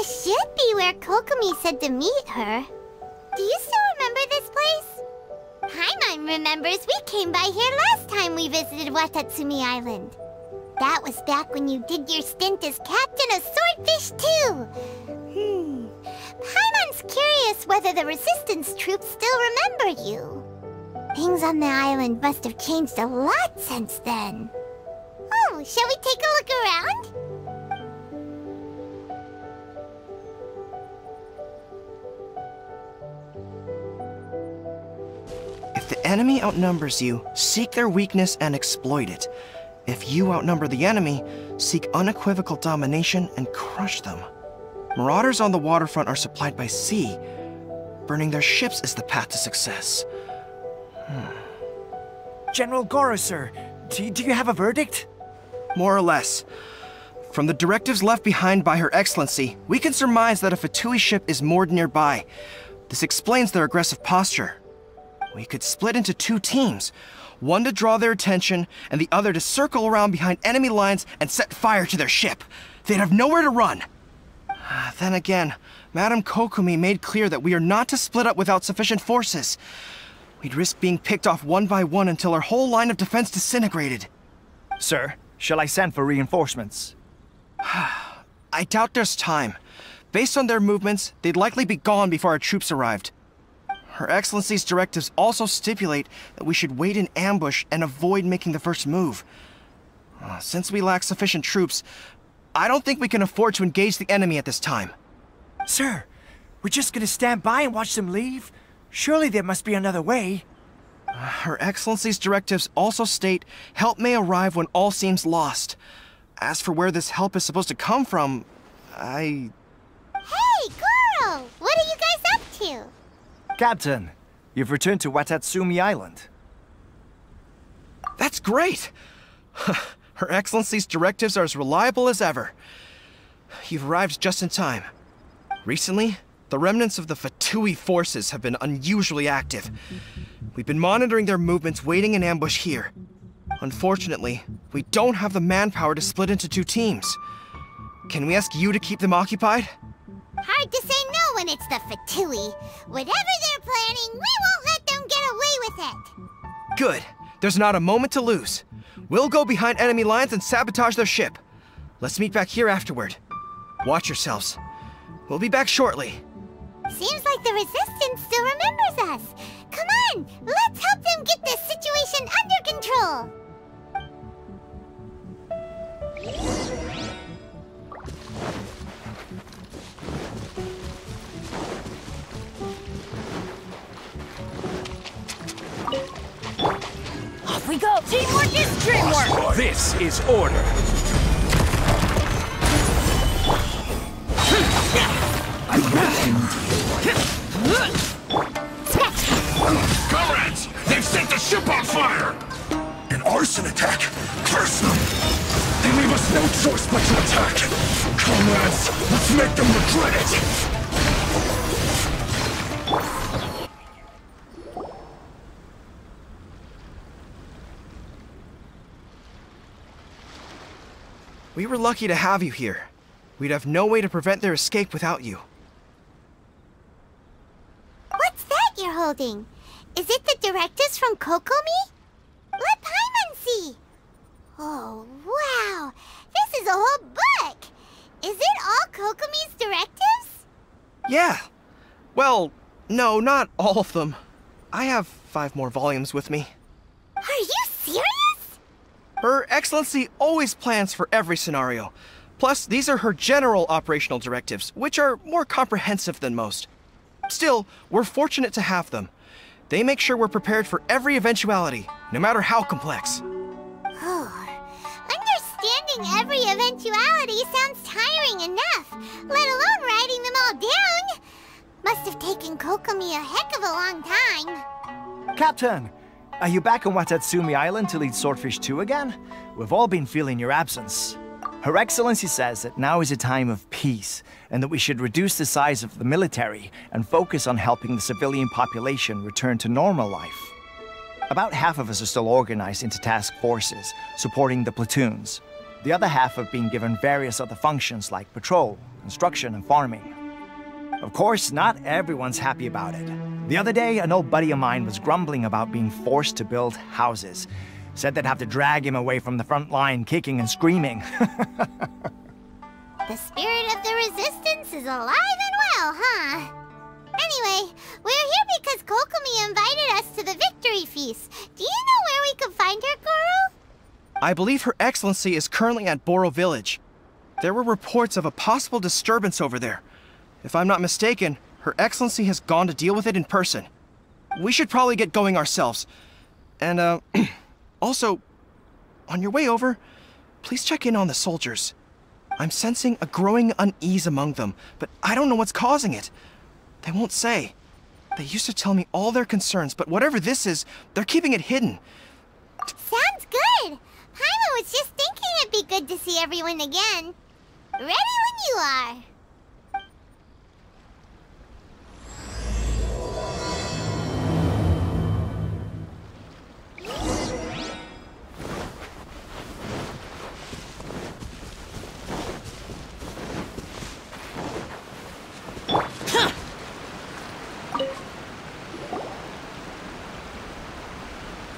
This should be where Kokomi said to meet her. Do you still remember this place? Paimon remembers we came by here last time we visited Watatsumi Island. That was back when you did your stint as captain of Swordfish too. Paimon's curious whether the resistance troops still remember you. Things on the island must have changed a lot since then. Oh, shall we take a look around? If the enemy outnumbers you, seek their weakness and exploit it. If you outnumber the enemy, seek unequivocal domination and crush them. Marauders on the waterfront are supplied by sea. Burning their ships is the path to success. General Goro, sir, do you have a verdict? More or less. From the directives left behind by Her Excellency, we can surmise that a Fatui ship is moored nearby. This explains their aggressive posture. We could split into 2 teams, one to draw their attention, and the other to circle around behind enemy lines and set fire to their ship. They'd have nowhere to run. Then again, Madame Kokomi made clear that we are not to split up without sufficient forces. We'd risk being picked off one by one until our whole line of defense disintegrated. Sir, shall I send for reinforcements? I doubt there's time. Based on their movements, they'd likely be gone before our troops arrived. Her Excellency's directives also stipulate that we should wait in ambush and avoid making the first move. Since we lack sufficient troops, I don't think we can afford to engage the enemy at this time. Sir, we're just gonna stand by and watch them leave? Surely there must be another way. Her Excellency's directives also state help may arrive when all seems lost. As for where this help is supposed to come from, Hey, Goro! What are you guys up to? Captain, you've returned to Watatsumi Island. That's great! Her Excellency's directives are as reliable as ever. You've arrived just in time. Recently, the remnants of the Fatui forces have been unusually active. We've been monitoring their movements, waiting in ambush here. Unfortunately, we don't have the manpower to split into 2 teams. Can we ask you to keep them occupied? Hard to say no when it's the Fatui. Whatever they're planning, we won't let them get away with it. Good. There's not a moment to lose. We'll go behind enemy lines and sabotage their ship. Let's meet back here afterward. Watch yourselves. We'll be back shortly. Seems like the Resistance still remembers us. Come on, let's help them get this situation under control. Off we go! Teamwork is dreamwork! This is order. Comrades! They've set the ship on fire! An arson attack? Curse them! They leave us no choice but to attack! Comrades, let's make them regret it! We were lucky to have you here. We'd have no way to prevent their escape without you. What's that you're holding? Is it the directives from Kokomi? Let Paimon see! Oh, wow! This is a whole book! Is it all Kokomi's directives? Yeah. Well, no, not all of them. I have 5 more volumes with me. Are you serious? Her Excellency always plans for every scenario. Plus, these are her general operational directives, which are more comprehensive than most. Still, we're fortunate to have them. They make sure we're prepared for every eventuality, no matter how complex. Understanding every eventuality sounds tiring enough, let alone writing them all down. Must have taken Kokomi a heck of a long time. Captain, are you back on Watatsumi Island to lead Swordfish 2 again? We've all been feeling your absence. Her Excellency says that now is a time of peace, and that we should reduce the size of the military and focus on helping the civilian population return to normal life. About half of us are still organized into task forces, supporting the platoons. The other half have been given various other functions like patrol, construction and farming. Of course, not everyone's happy about it. The other day, an old buddy of mine was grumbling about being forced to build houses. Said they'd have to drag him away from the front line, kicking and screaming. The spirit of the resistance is alive and well, huh? Anyway, we're here because Kokomi invited us to the victory feast. Do you know where we can find her, Guru? I believe Her Excellency is currently at Boro Village. There were reports of a possible disturbance over there. If I'm not mistaken, Her Excellency has gone to deal with it in person. We should probably get going ourselves. And, also, on your way over, please check in on the soldiers. I'm sensing a growing unease among them, but I don't know what's causing it. They won't say. They used to tell me all their concerns, but whatever this is, they're keeping it hidden. Sounds good. Paimon was just thinking it'd be good to see everyone again. Ready when you are.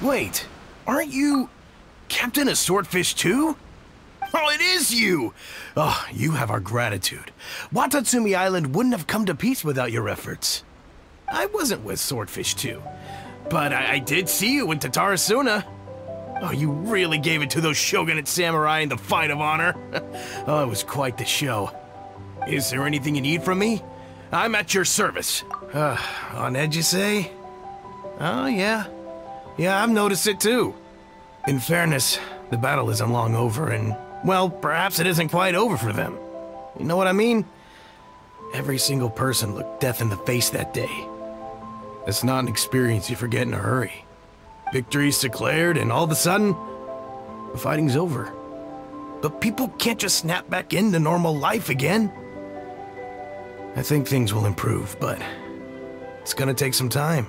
Wait, aren't you Captain of Swordfish too? Oh, it is you! Oh, you have our gratitude. Watatsumi Island wouldn't have come to peace without your efforts. I wasn't with Swordfish 2, but I did see you with Tatarasuna. Oh, you really gave it to those shogunate samurai in the fight of honor. Oh, it was quite the show. Is there anything you need from me? I'm at your service. On edge, you say? Oh, yeah. Yeah, I've noticed it too. In fairness, the battle isn't long over, and, well, perhaps it isn't quite over for them. You know what I mean? Every single person looked death in the face that day. It's not an experience you forget in a hurry. Victory's declared, and all of a sudden, the fighting's over. But people can't just snap back into normal life again. I think things will improve, but it's gonna take some time.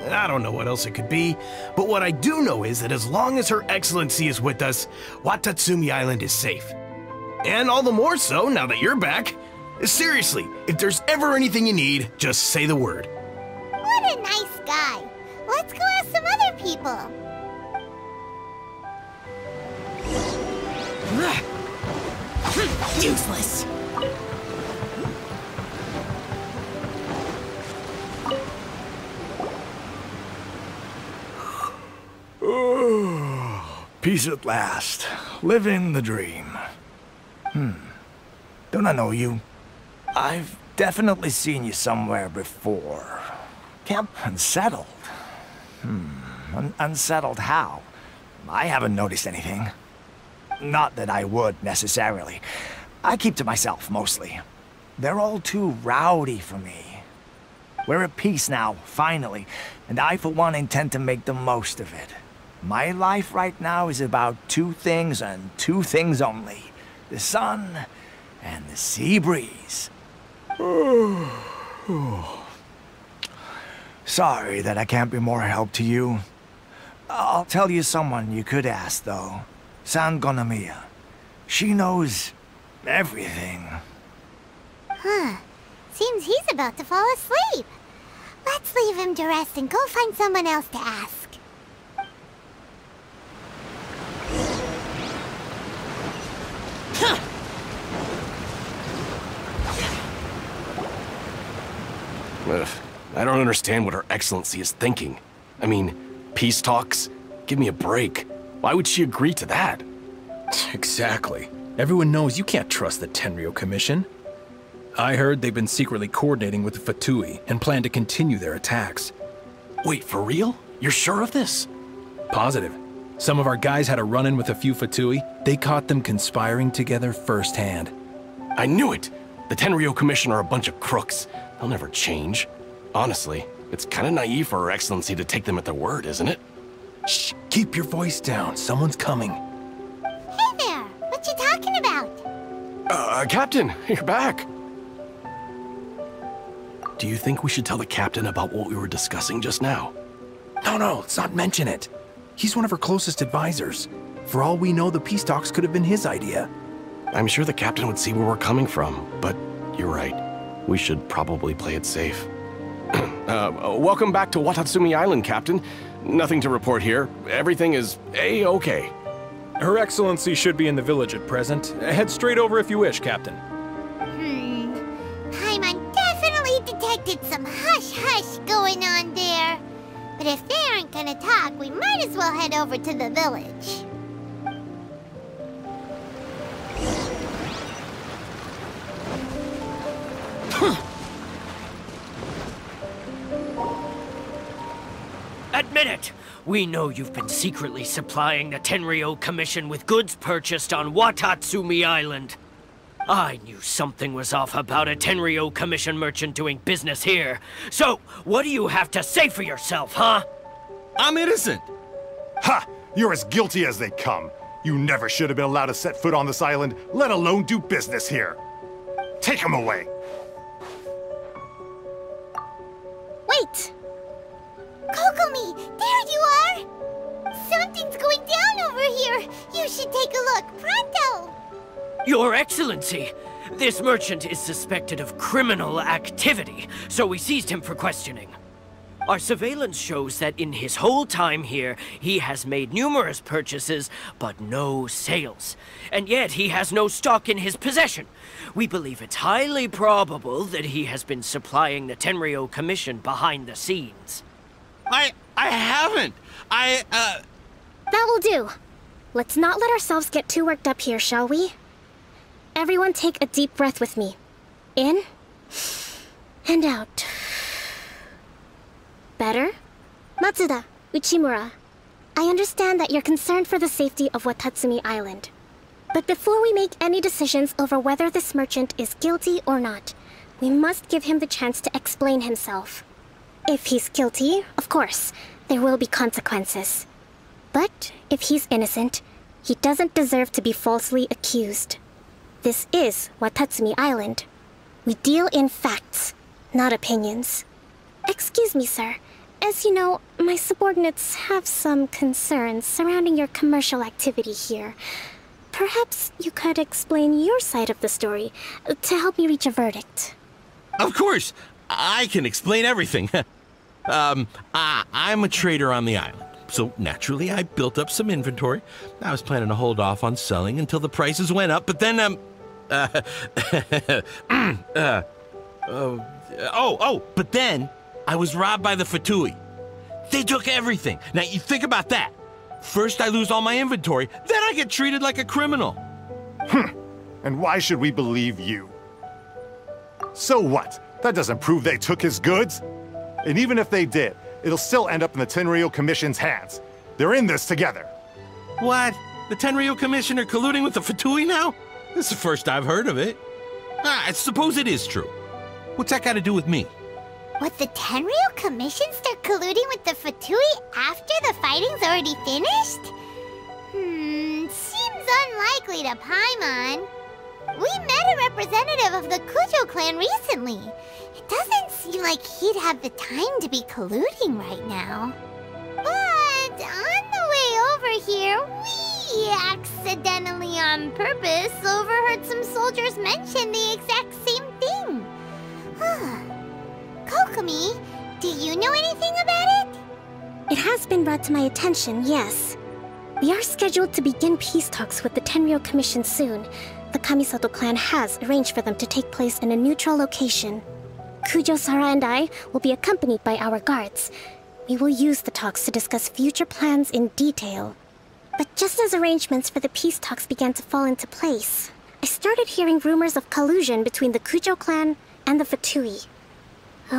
I don't know what else it could be, but what I do know is that as long as Her Excellency is with us, Watatsumi Island is safe. And all the more so now that you're back. Seriously, if there's ever anything you need, just say the word. What a nice guy. Let's go ask some other people. Useless. Peace at last. Living the dream. Don't I know you? I've definitely seen you somewhere before. Camp unsettled. Unsettled how? I haven't noticed anything. Not that I would, necessarily. I keep to myself, mostly. They're all too rowdy for me. We're at peace now, finally, and I, for one, intend to make the most of it. My life right now is about two things and two things only. The sun and the sea breeze. Sorry that I can't be more help to you. I'll tell you someone you could ask, though. Sangonomiya. She knows everything. Huh. Seems he's about to fall asleep. Let's leave him to rest and go find someone else to ask. Ugh, I don't understand what Her Excellency is thinking. I mean, peace talks? Give me a break. Why would she agree to that? Exactly. Everyone knows you can't trust the Tenryou Commission. I heard they've been secretly coordinating with the Fatui and plan to continue their attacks. Wait, for real? You're sure of this? Positive. Some of our guys had a run-in with a few Fatui. They caught them conspiring together firsthand. I knew it! The Tenryou Commission are a bunch of crooks. They'll never change. Honestly, it's kind of naive for Her Excellency to take them at their word, isn't it? Shh, keep your voice down. Someone's coming. Hey there! What you talking about? Captain, you're back. Do you think we should tell the captain about what we were discussing just now? No, let's not mention it. He's one of her closest advisors. For all we know, the peace talks could have been his idea. I'm sure the captain would see where we're coming from, but you're right. We should probably play it safe. Welcome back to Watatsumi Island, Captain. Nothing to report here. Everything is A-okay. Her Excellency should be in the village at present. Head straight over if you wish, Captain. Paimon definitely detected some hush-hush going on there. But if they aren't gonna talk, we might as well head over to the village. Admit it! We know you've been secretly supplying the Tenryou Commission with goods purchased on Watatsumi Island. I knew something was off about a Tenryou Commission merchant doing business here. So, what do you have to say for yourself, huh? I'm innocent! Ha! You're as guilty as they come. You never should have been allowed to set foot on this island, let alone do business here. Take him away. Wait! Kokomi, there you are! Something's going down over here! You should take a look, pronto! Your Excellency, this merchant is suspected of criminal activity, so we seized him for questioning. Our surveillance shows that in his whole time here, he has made numerous purchases, but no sales. And yet he has no stock in his possession. We believe it's highly probable that he has been supplying the Tenryou Commission behind the scenes. I haven't! That will do. Let's not let ourselves get too worked up here, shall we? Everyone take a deep breath with me. In and out. Better? Matsuda, Uchimura, I understand that you're concerned for the safety of Watatsumi Island. But before we make any decisions over whether this merchant is guilty or not, we must give him the chance to explain himself. If he's guilty, of course, there will be consequences. But if he's innocent, he doesn't deserve to be falsely accused. This is Watatsumi Island. We deal in facts, not opinions. Excuse me, sir. As you know, my subordinates have some concerns surrounding your commercial activity here. Perhaps you could explain your side of the story to help me reach a verdict. Of course! I can explain everything. I'm a trader on the island, so naturally I built up some inventory. I was planning to hold off on selling until the prices went up, but then, but then I was robbed by the Fatui. They took everything. Now, you think about that. First I lose all my inventory, then I get treated like a criminal. And why should we believe you? So what? That doesn't prove they took his goods. And even if they did, it'll still end up in the Tenryou Commission's hands. They're in this together. What? The Tenryou Commission are colluding with the Fatui now? This is the first I've heard of it. I suppose it is true. What's that got to do with me? Would the Tenryou Commission start colluding with the Fatui after the fighting's already finished? Seems unlikely to Paimon. We met a representative of the Kujo clan recently. It doesn't seem like he'd have the time to be colluding right now. But on the way over here, we accidentally on purpose overheard some soldiers mention the exact same thing. Kokomi, do you know anything about it? It has been brought to my attention, yes. We are scheduled to begin peace talks with the Tenryou Commission soon. The Kamisato clan has arranged for them to take place in a neutral location. Kujo-Sara and I will be accompanied by our guards. We will use the talks to discuss future plans in detail. But just as arrangements for the peace talks began to fall into place, I started hearing rumors of collusion between the Kujo clan and the Fatui.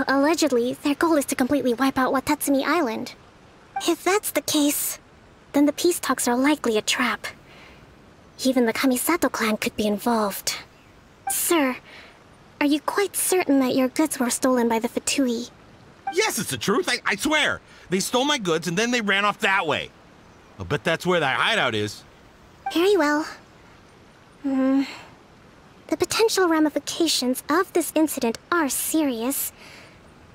Allegedly, their goal is to completely wipe out Watatsumi Island. If that's the case, then the peace talks are likely a trap. Even the Kamisato clan could be involved. Sir, are you quite certain that your goods were stolen by the Fatui? Yes, it's the truth. I swear. They stole my goods and then they ran off that way. I'll bet that's where their hideout is. Very well. The potential ramifications of this incident are serious.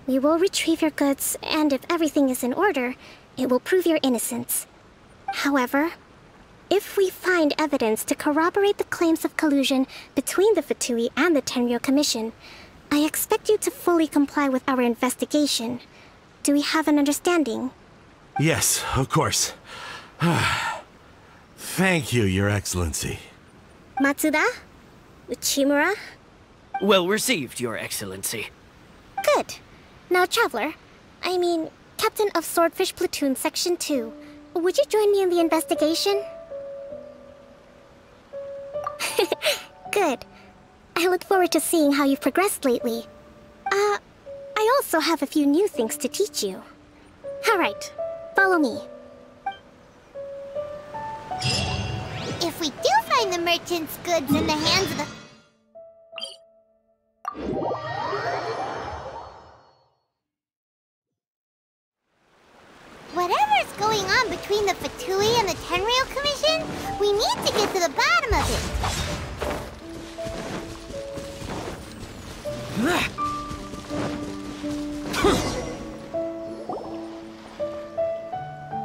We will retrieve your goods, and if everything is in order, it will prove your innocence. However, If we find evidence to corroborate the claims of collusion between the Fatui and the Tenryo Commission, I expect you to fully comply with our investigation. Do we have an understanding? Yes, of course. Thank you, Your Excellency. Matsuda? Uchimura? Well received, Your Excellency. Good. Now, Traveler, Captain of Swordfish Platoon Section 2, would you join me in the investigation? Good. I look forward to seeing how you've progressed lately. I also have a few new things to teach you. Alright, follow me. If we do find the merchant's goods in the hands of the... Whatever's going on between the Fatui and the Tenryo Commission, we need to get to the bottom of it.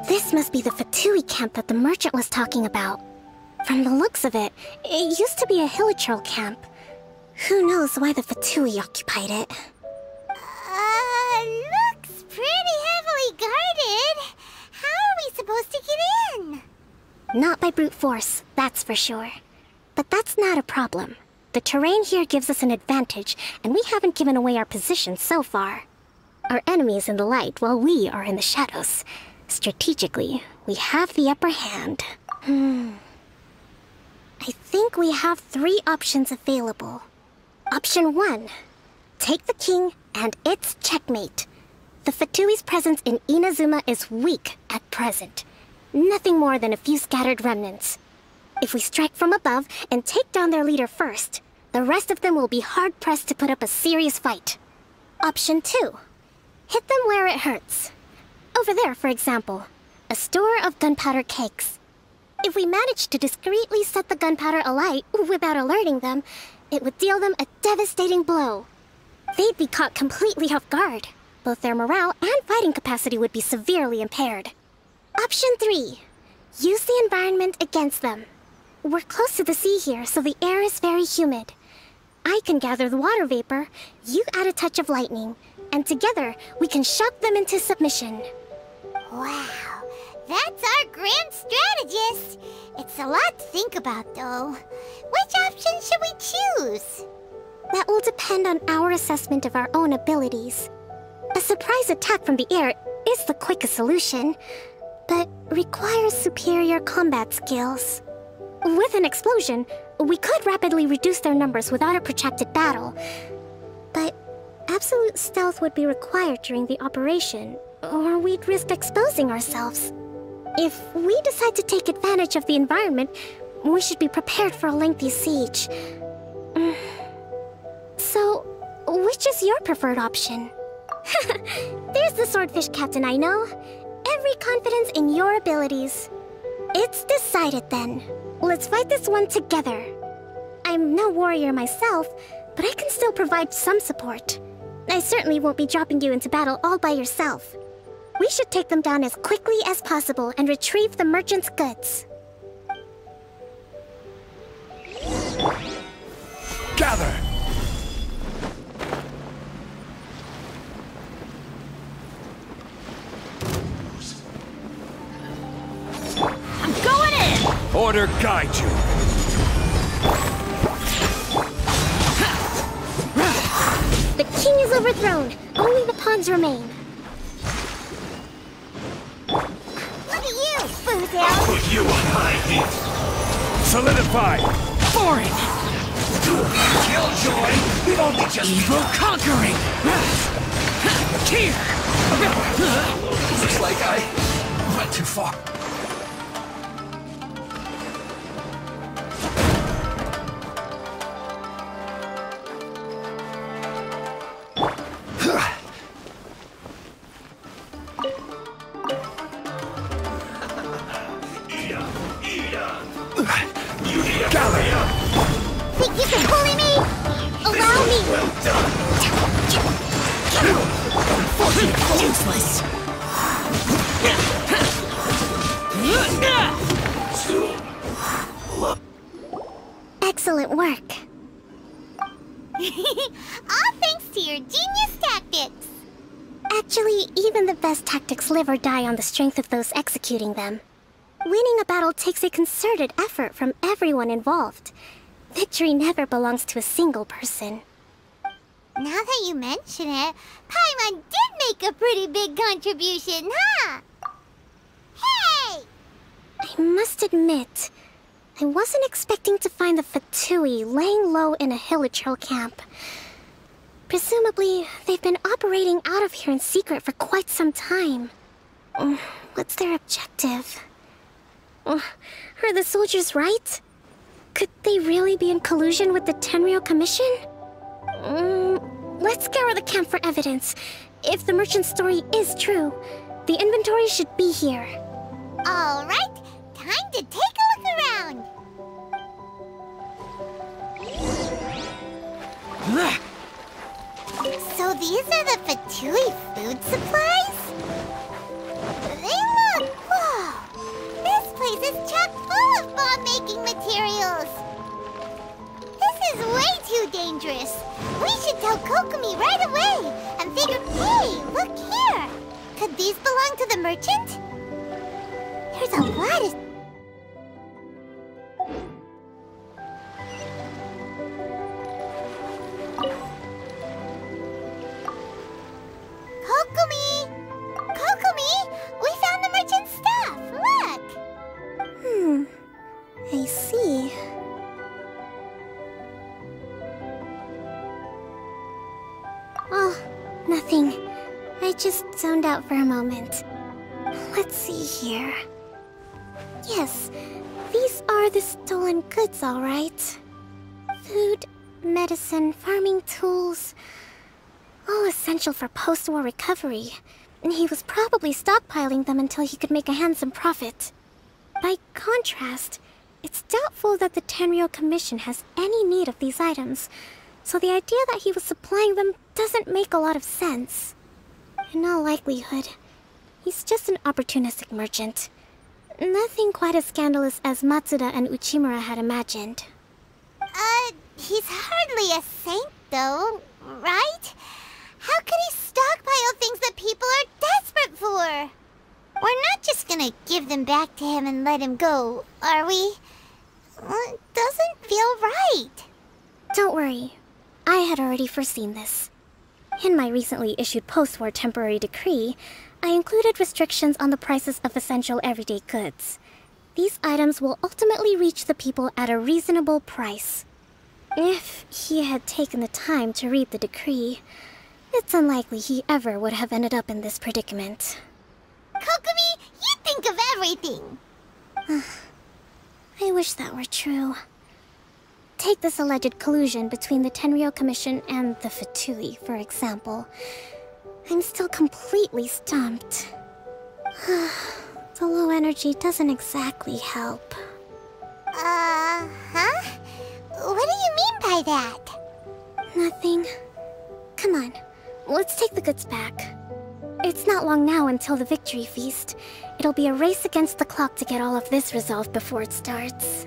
This must be the Fatui camp that the merchant was talking about. From the looks of it, it used to be a Hilichurl camp. Who knows why the Fatui occupied it? Looks pretty heavily guarded. How are we supposed to get in? Not by brute force, that's for sure. But that's not a problem. The terrain here gives us an advantage, and we haven't given away our position so far. Our enemy is in the light, while we are in the shadows. Strategically, we have the upper hand. I think we have 3 options available. Option 1. Take the king, and it's checkmate. The Fatui's presence in Inazuma is weak at present. Nothing more than a few scattered remnants. If we strike from above and take down their leader first, the rest of them will be hard-pressed to put up a serious fight. Option 2. Hit them where it hurts. Over there, for example, a store of gunpowder cakes. If we manage to discreetly set the gunpowder alight without alerting them, it would deal them a devastating blow. They'd be caught completely off guard. Both their morale and fighting capacity would be severely impaired. Option 3. Use the environment against them. We're close to the sea here, so the air is very humid. I can gather the water vapor, you add a touch of lightning, and together we can shock them into submission. Wow, that's our grand strategist. It's a lot to think about, though. Which option should we choose? That will depend on our assessment of our own abilities. A surprise attack from the air is the quickest solution, but requires superior combat skills. With an explosion, we could rapidly reduce their numbers without a protracted battle. But absolute stealth would be required during the operation, or we'd risk exposing ourselves. If we decide to take advantage of the environment, we should be prepared for a lengthy siege. So, which is your preferred option? There's the swordfish captain I know. Every confidence in your abilities. It's decided then. Let's fight this one together. I'm no warrior myself, but I can still provide some support. I certainly won't be dropping you into battle all by yourself. We should take them down as quickly as possible and retrieve the merchant's goods. Gather! I'm going in! Order guide you! The king is overthrown. Only the pawns remain. Look at you, Boozle! I'll put you on high heat! Solidify! Boring! Killjoy! We've only just Evil conquering! Here! Looks like I went too far. Think you can bully me? Allow me! Well done! Useless! Excellent work. All thanks to your genius tactics. Actually, even the best tactics live or die on the strength of those executing them. Winning a battle takes a concerted effort from everyone involved. Victory never belongs to a single person. Now that you mention it, Paimon did make a pretty big contribution, huh? Hey! I must admit, I wasn't expecting to find the Fatui laying low in a Hilichurl camp. Presumably, they've been operating out of here in secret for quite some time. What's their objective? Are the soldiers right? Could they really be in collusion with the Tenryou Commission? Let's scour the camp for evidence. If the merchant's story is true, the inventory should be here. All right, time to take a look around. So these are the Fatui food supplies? They look... Whoa! This place is chock full of bomb-making materials. This is way too dangerous. We should tell Kokomi right away and figure... Hey, look here! Could these belong to the merchant? There's a lot of... Kokomi! Kokomi! We found the merchant's stuff! Look! I see. Oh, nothing. I just zoned out for a moment. Let's see here. Yes, these are the stolen goods, all right. Food, medicine, farming tools. All essential for post-war recovery. And he was probably stockpiling them until he could make a handsome profit. By contrast, it's doubtful that the Tenryou Commission has any need of these items, so the idea that he was supplying them doesn't make a lot of sense. In all likelihood, he's just an opportunistic merchant. Nothing quite as scandalous as Matsuda and Uchimura had imagined. He's hardly a saint, though, right? How could he stockpile things that people are desperate for? We're not just gonna give them back to him and let him go, are we? It doesn't feel right. Don't worry. I had already foreseen this. In my recently issued post-war temporary decree, I included restrictions on the prices of essential everyday goods. These items will ultimately reach the people at a reasonable price. If he had taken the time to read the decree, it's unlikely he ever would have ended up in this predicament. Kokomi, you think of everything! I wish that were true. Take this alleged collusion between the Tenryou Commission and the Fatui, for example. I'm still completely stumped. The low energy doesn't exactly help. Huh? What do you mean by that? Nothing. Come on, let's take the goods back. It's not long now until the victory feast. It'll be a race against the clock to get all of this resolved before it starts.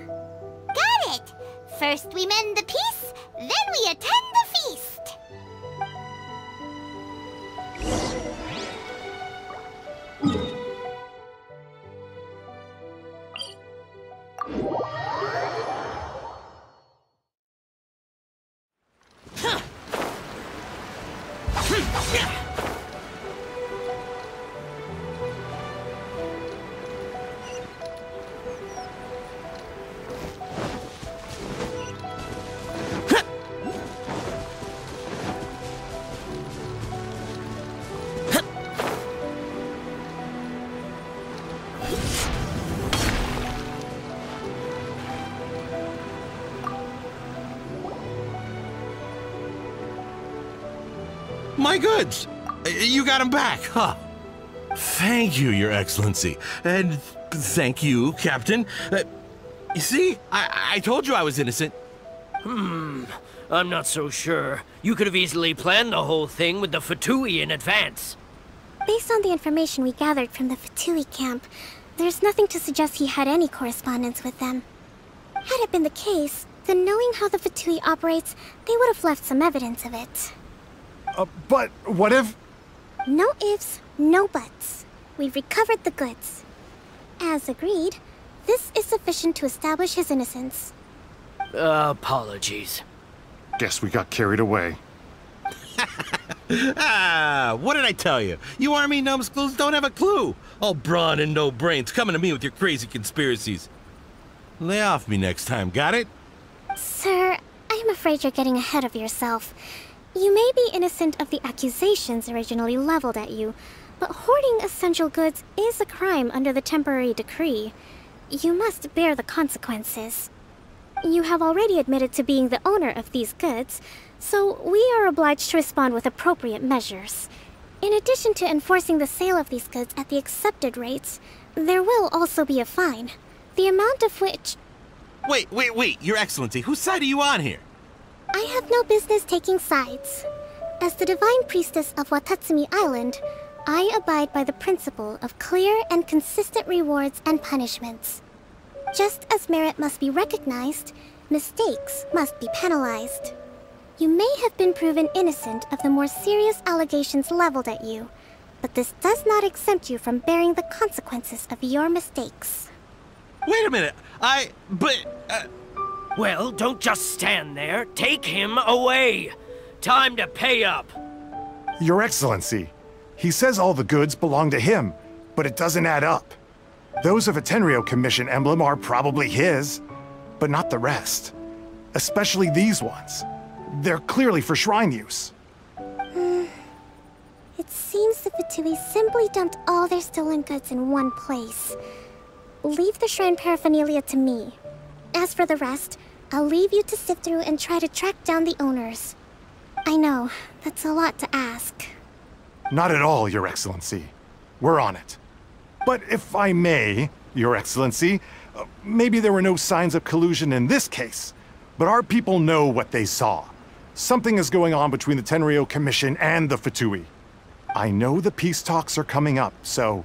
Got it! First we mend the peace, then we attend the feast! My goods! You got them back, huh? Thank you, Your Excellency. And thank you, Captain. You see, I told you I was innocent. I'm not so sure. You could have easily planned the whole thing with the Fatui in advance. Based on the information we gathered from the Fatui camp, there's nothing to suggest he had any correspondence with them. Had it been the case, then knowing how the Fatui operates, they would have left some evidence of it. But what if... No ifs, no buts. We've recovered the goods. As agreed, this is sufficient to establish his innocence. Apologies. Guess we got carried away. What did I tell you? You army numbskulls don't have a clue. All brawn and no brains coming to me with your crazy conspiracies. Lay off me next time, got it? Sir, I'm afraid you're getting ahead of yourself. You may be innocent of the accusations originally leveled at you, but hoarding essential goods is a crime under the temporary decree. You must bear the consequences. You have already admitted to being the owner of these goods, so we are obliged to respond with appropriate measures. In addition to enforcing the sale of these goods at the accepted rates, there will also be a fine, the amount of which... Wait, Your Excellency, whose side are you on here? I have no business taking sides. As the Divine Priestess of Watatsumi Island, I abide by the principle of clear and consistent rewards and punishments. Just as merit must be recognized, mistakes must be penalized. You may have been proven innocent of the more serious allegations leveled at you, but this does not exempt you from bearing the consequences of your mistakes. Wait a minute, Well, don't just stand there. Take him away. Time to pay up. Your Excellency, he says all the goods belong to him, but it doesn't add up. Those of a Tenryou Commission emblem are probably his, but not the rest. Especially these ones. They're clearly for shrine use. It seems the Fatui simply dumped all their stolen goods in one place. Leave the shrine paraphernalia to me. As for the rest, I'll leave you to sift through and try to track down the owners. I know, that's a lot to ask. Not at all, Your Excellency. We're on it. But if I may, Your Excellency, maybe there were no signs of collusion in this case, but our people know what they saw. Something is going on between the Tenryou Commission and the Fatui. I know the peace talks are coming up, so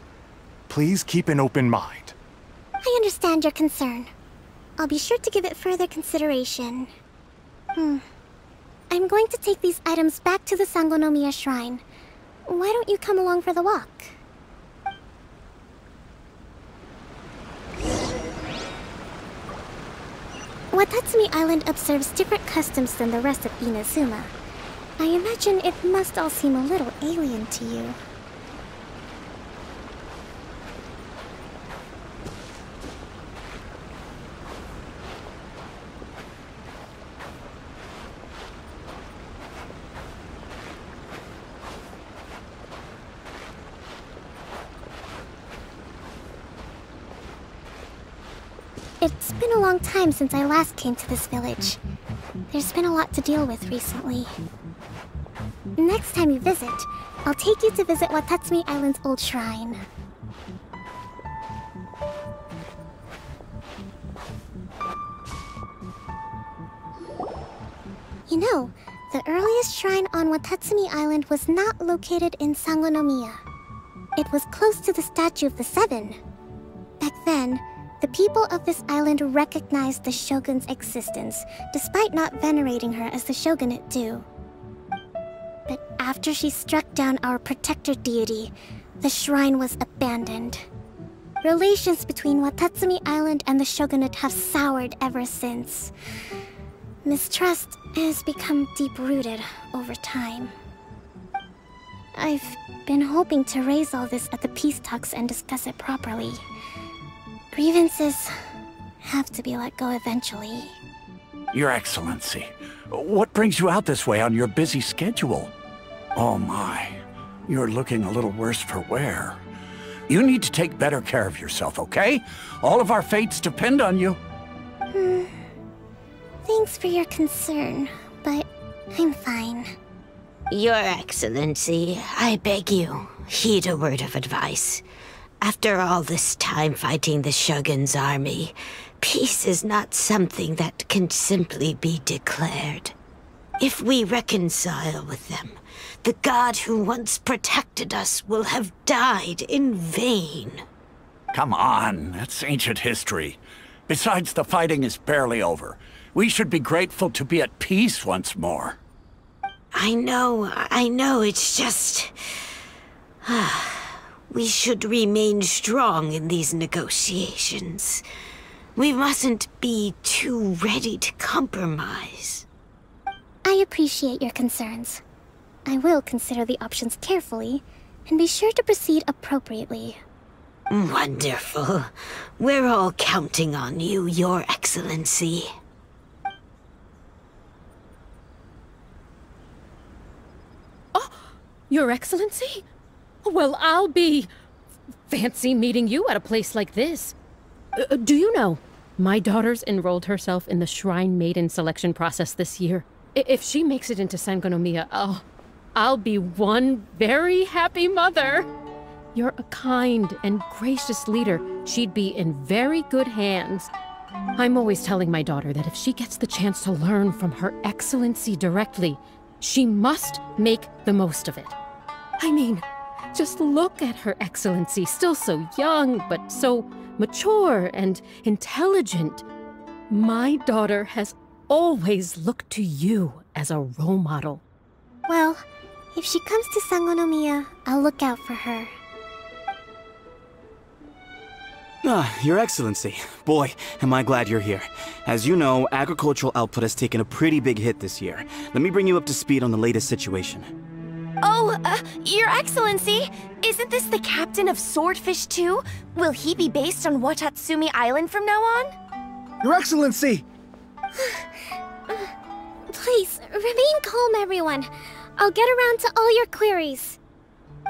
please keep an open mind. I understand your concern. I'll be sure to give it further consideration. I'm going to take these items back to the Sangonomiya shrine. Why don't you come along for the walk? Watatsumi Island observes different customs than the rest of Inazuma. I imagine it must all seem a little alien to you. It's been a long time since I last came to this village. There's been a lot to deal with recently. Next time you visit, I'll take you to visit Watatsumi Island's old shrine. You know, the earliest shrine on Watatsumi Island was not located in Sangonomiya. It was close to the statue of the Seven. Back then, the people of this island recognized the shogun's existence, despite not venerating her as the shogunate do. But after she struck down our protector deity, the shrine was abandoned. Relations between Watatsumi Island and the shogunate have soured ever since. Mistrust has become deep-rooted over time. I've been hoping to raise all this at the peace talks and discuss it properly. Grievances have to be let go eventually. Your Excellency, what brings you out this way on your busy schedule? Oh my, you're looking a little worse for wear. You need to take better care of yourself, okay? All of our fates depend on you. Thanks for your concern, but I'm fine. Your Excellency, I beg you, heed a word of advice. After all this time fighting the Shogun's army, peace is not something that can simply be declared. If we reconcile with them, the god who once protected us will have died in vain. Come on, that's ancient history. Besides, the fighting is barely over. We should be grateful to be at peace once more. I know, it's just... We should remain strong in these negotiations. We mustn't be too ready to compromise. I appreciate your concerns. I will consider the options carefully, and be sure to proceed appropriately. Wonderful. We're all counting on you, Your Excellency. Oh, Your Excellency? Well, I'll be... fancy meeting you at a place like this. Do you know, my daughter's enrolled herself in the Shrine Maiden selection process this year. If she makes it into Sangonomiya, I'll be one very happy mother. You're a kind and gracious leader. She'd be in very good hands. I'm always telling my daughter that if she gets the chance to learn from Her Excellency directly, she must make the most of it. I mean, just look at Her Excellency, still so young, but so mature and intelligent. My daughter has always looked to you as a role model. Well, if she comes to Sangonomiya, I'll look out for her. Your Excellency. Boy, am I glad you're here. As you know, agricultural output has taken a pretty big hit this year. Let me bring you up to speed on the latest situation. Oh, Your Excellency, isn't this the captain of Swordfish 2? Will he be based on Watatsumi Island from now on? Your Excellency! Please, remain calm, everyone. I'll get around to all your queries.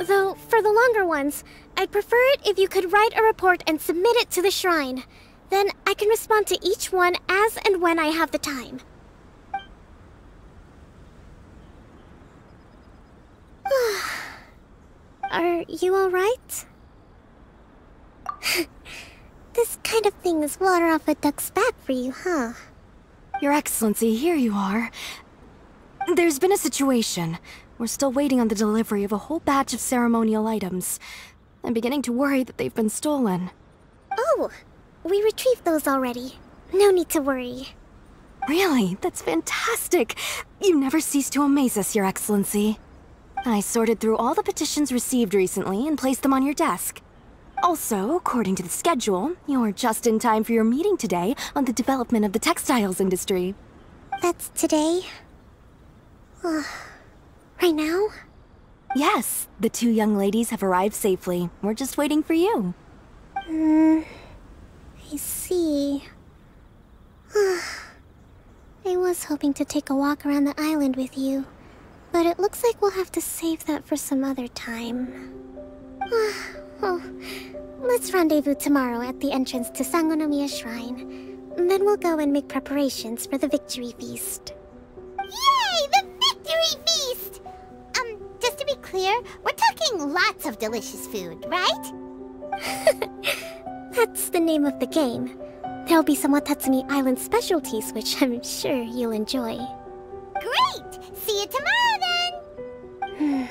Though, for the longer ones, I'd prefer it if you could write a report and submit it to the shrine. Then I can respond to each one as and when I have the time. Are you alright? This kind of thing is water off a duck's back for you, huh? Your Excellency, here you are. There's been a situation. We're still waiting on the delivery of a whole batch of ceremonial items. I'm beginning to worry that they've been stolen. Oh, we retrieved those already. No need to worry. Really? That's fantastic! You never cease to amaze us, Your Excellency. I sorted through all the petitions received recently and placed them on your desk. Also, according to the schedule, you're just in time for your meeting today on the development of the textiles industry. That's today? Right now? Yes, the two young ladies have arrived safely. We're just waiting for you. I see. I was hoping to take a walk around the island with you, but it looks like we'll have to save that for some other time. Well, let's rendezvous tomorrow at the entrance to Sangonomiya Shrine. Then we'll go and make preparations for the victory feast. Yay! The victory feast! Just to be clear, we're talking lots of delicious food, right? That's the name of the game. There'll be some Watatsumi Island specialties, which I'm sure you'll enjoy. Great! See you tomorrow, then!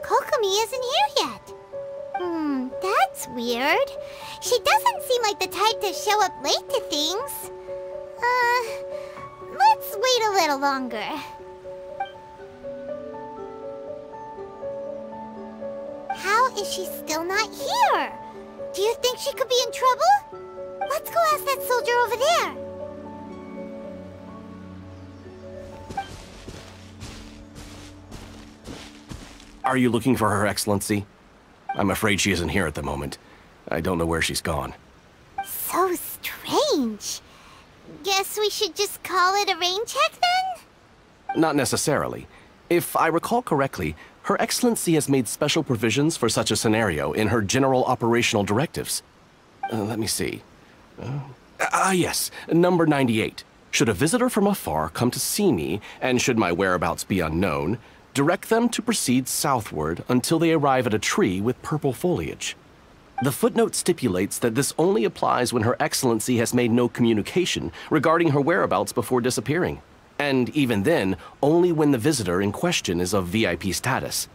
Kokomi isn't here yet. That's weird. She doesn't seem like the type to show up late to things. Let's wait a little longer. How is she still not here? Do you think she could be in trouble? Let's go ask that soldier over there. Are you looking for Her Excellency? I'm afraid she isn't here at the moment. I don't know where she's gone. So strange. Guess we should just call it a rain check then? Not necessarily. If I recall correctly, Her Excellency has made special provisions for such a scenario in her general operational directives. Let me see. Yes, number 98. Should a visitor from afar come to see me, and should my whereabouts be unknown, direct them to proceed southward until they arrive at a tree with purple foliage. The footnote stipulates that this only applies when Her Excellency has made no communication regarding her whereabouts before disappearing. And even then, only when the visitor in question is of VIP status.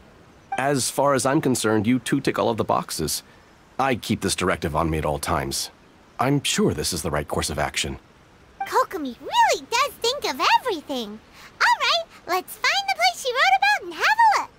As far as I'm concerned, you two tick all of the boxes. I keep this directive on me at all times. I'm sure this is the right course of action. Kokomi really does think of everything. All right, let's find the place she wrote about and have a look.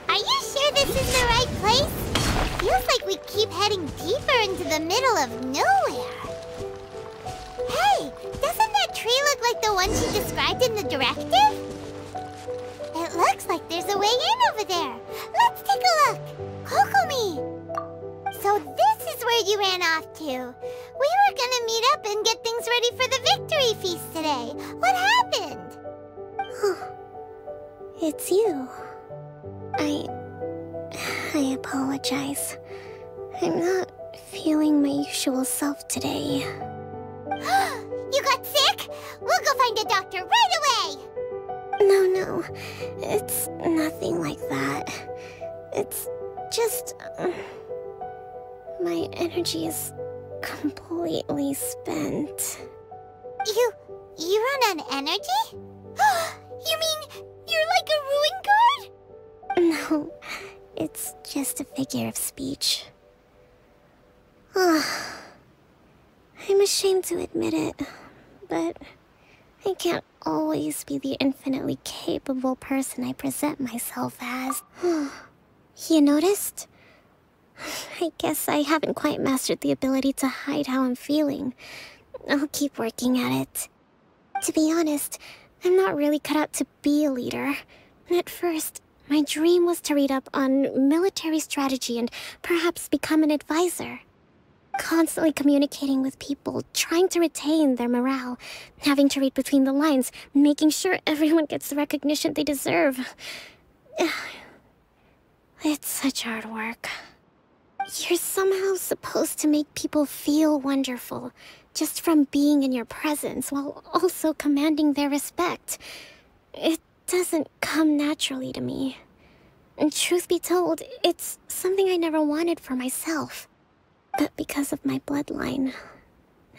Are you sure this is the right place? Feels like we keep heading deeper into the middle of nowhere. Hey, doesn't that tree look like the one she described in the directive? It looks like there's a way in over there. Let's take a look. Kokomi! So this is where you ran off to. We were gonna meet up and get things ready for the victory feast today. What happened? It's you. I apologize. I'm not feeling my usual self today. You got sick? We'll go find a doctor right away! No. It's nothing like that. It's just... my energy is completely spent. You run on energy? You mean you're like a ruin guard? No, it's just a figure of speech. I'm ashamed to admit it, but I can't always be the infinitely capable person I present myself as. You noticed? I guess I haven't quite mastered the ability to hide how I'm feeling. I'll keep working at it. To be honest, I'm not really cut out to be a leader. At first, my dream was to read up on military strategy and perhaps become an advisor. Constantly communicating with people, trying to retain their morale, having to read between the lines, making sure everyone gets the recognition they deserve. It's such hard work. You're somehow supposed to make people feel wonderful, just from being in your presence, while also commanding their respect. It doesn't come naturally to me. And truth be told, it's something I never wanted for myself. But because of my bloodline,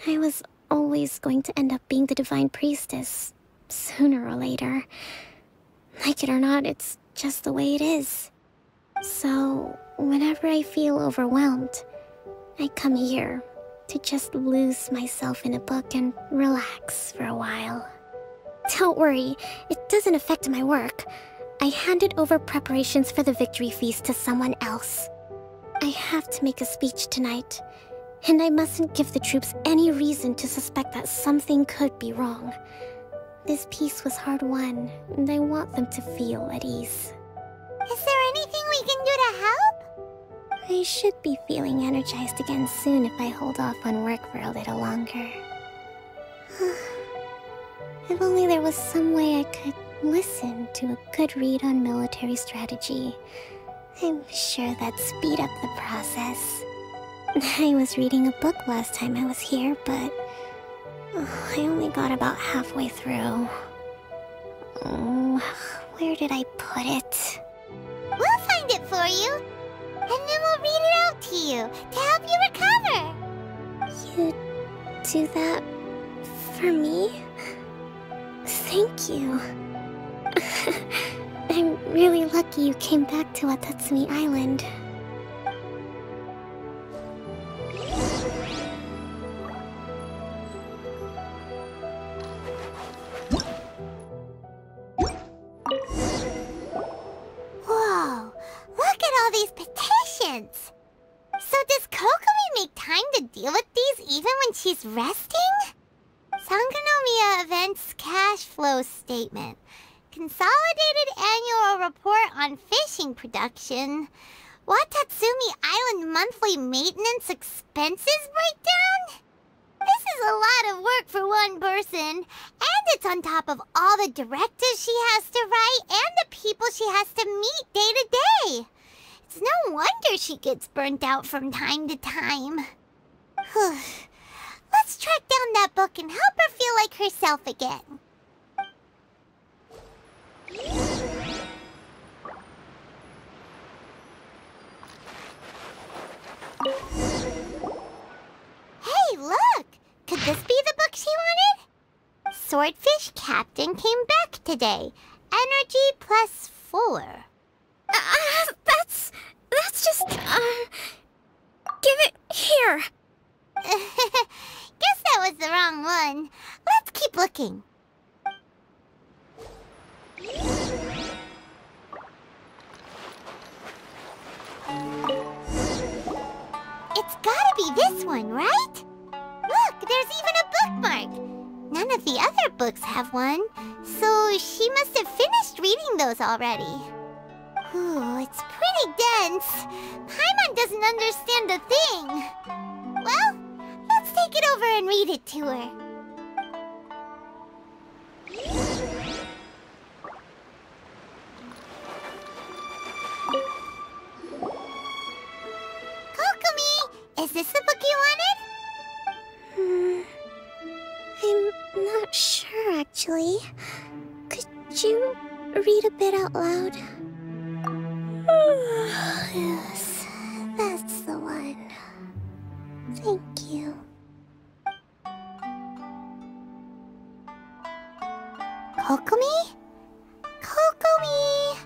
I was always going to end up being the Divine Priestess, sooner or later. Like it or not, it's just the way it is. So, whenever I feel overwhelmed, I come here to just lose myself in a book and relax for a while. Don't worry, it doesn't affect my work. I handed over preparations for the victory feast to someone else. I have to make a speech tonight, and I mustn't give the troops any reason to suspect that something could be wrong. This peace was hard-won, and I want them to feel at ease. Is there anything we can do to help? I should be feeling energized again soon if I hold off on work for a little longer. If only there was some way I could listen to a good read on military strategy. I'm sure that'd speed up the process. I was reading a book last time I was here, but I only got about halfway through. did I put it? We'll find it for you. And then we'll read it out to you to help you recover. You do that for me? Thank you. I'm really lucky you came back to Watatsumi Island. Whoa, look at all these petitions. So does Kokomi make time to deal with these even when she's resting? Sangonomiya Events Cash Flow Statement. Consolidated Annual Report on Fishing Production. Watatsumi Island Monthly Maintenance Expenses Breakdown? This is a lot of work for one person. And it's on top of all the directives she has to write and the people she has to meet day to day. It's no wonder she gets burnt out from time to time. Let's track down that book and help her feel like herself again. Hey, look! Could this be the book she wanted? Swordfish Captain came back today. Energy +4. That's just, give it here. Guess that was the wrong one. Let's keep looking. It's gotta be this one, right? Look, there's even a bookmark. None of the other books have one, so she must have finished reading those already. Ooh, it's pretty dense. Paimon doesn't understand a thing. Well, let's take it over and read it to her. Kokomi, is this the book you wanted? I'm not sure, actually. Could you read a bit out loud? Yes, that's the one. Thank you. Kokomi? Kokomi!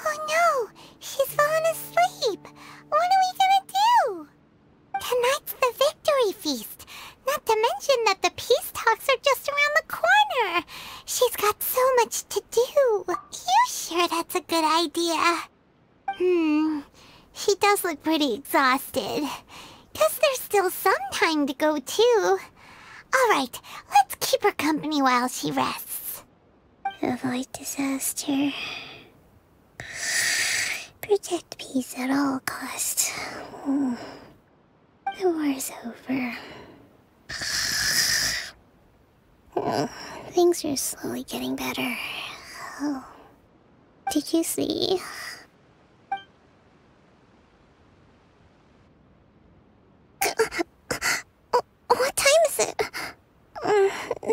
Oh no, she's fallen asleep. What are we gonna do? Tonight's the victory feast. Not to mention that the peace talks are just around the corner. She's got so much to do. You sure that's a good idea? She does look pretty exhausted. Guess there's still some time to go too. Alright, let's keep her company while she rests. Avoid disaster. Protect peace at all costs. The war's over. Things are slowly getting better. Oh. Did you see? What time is it?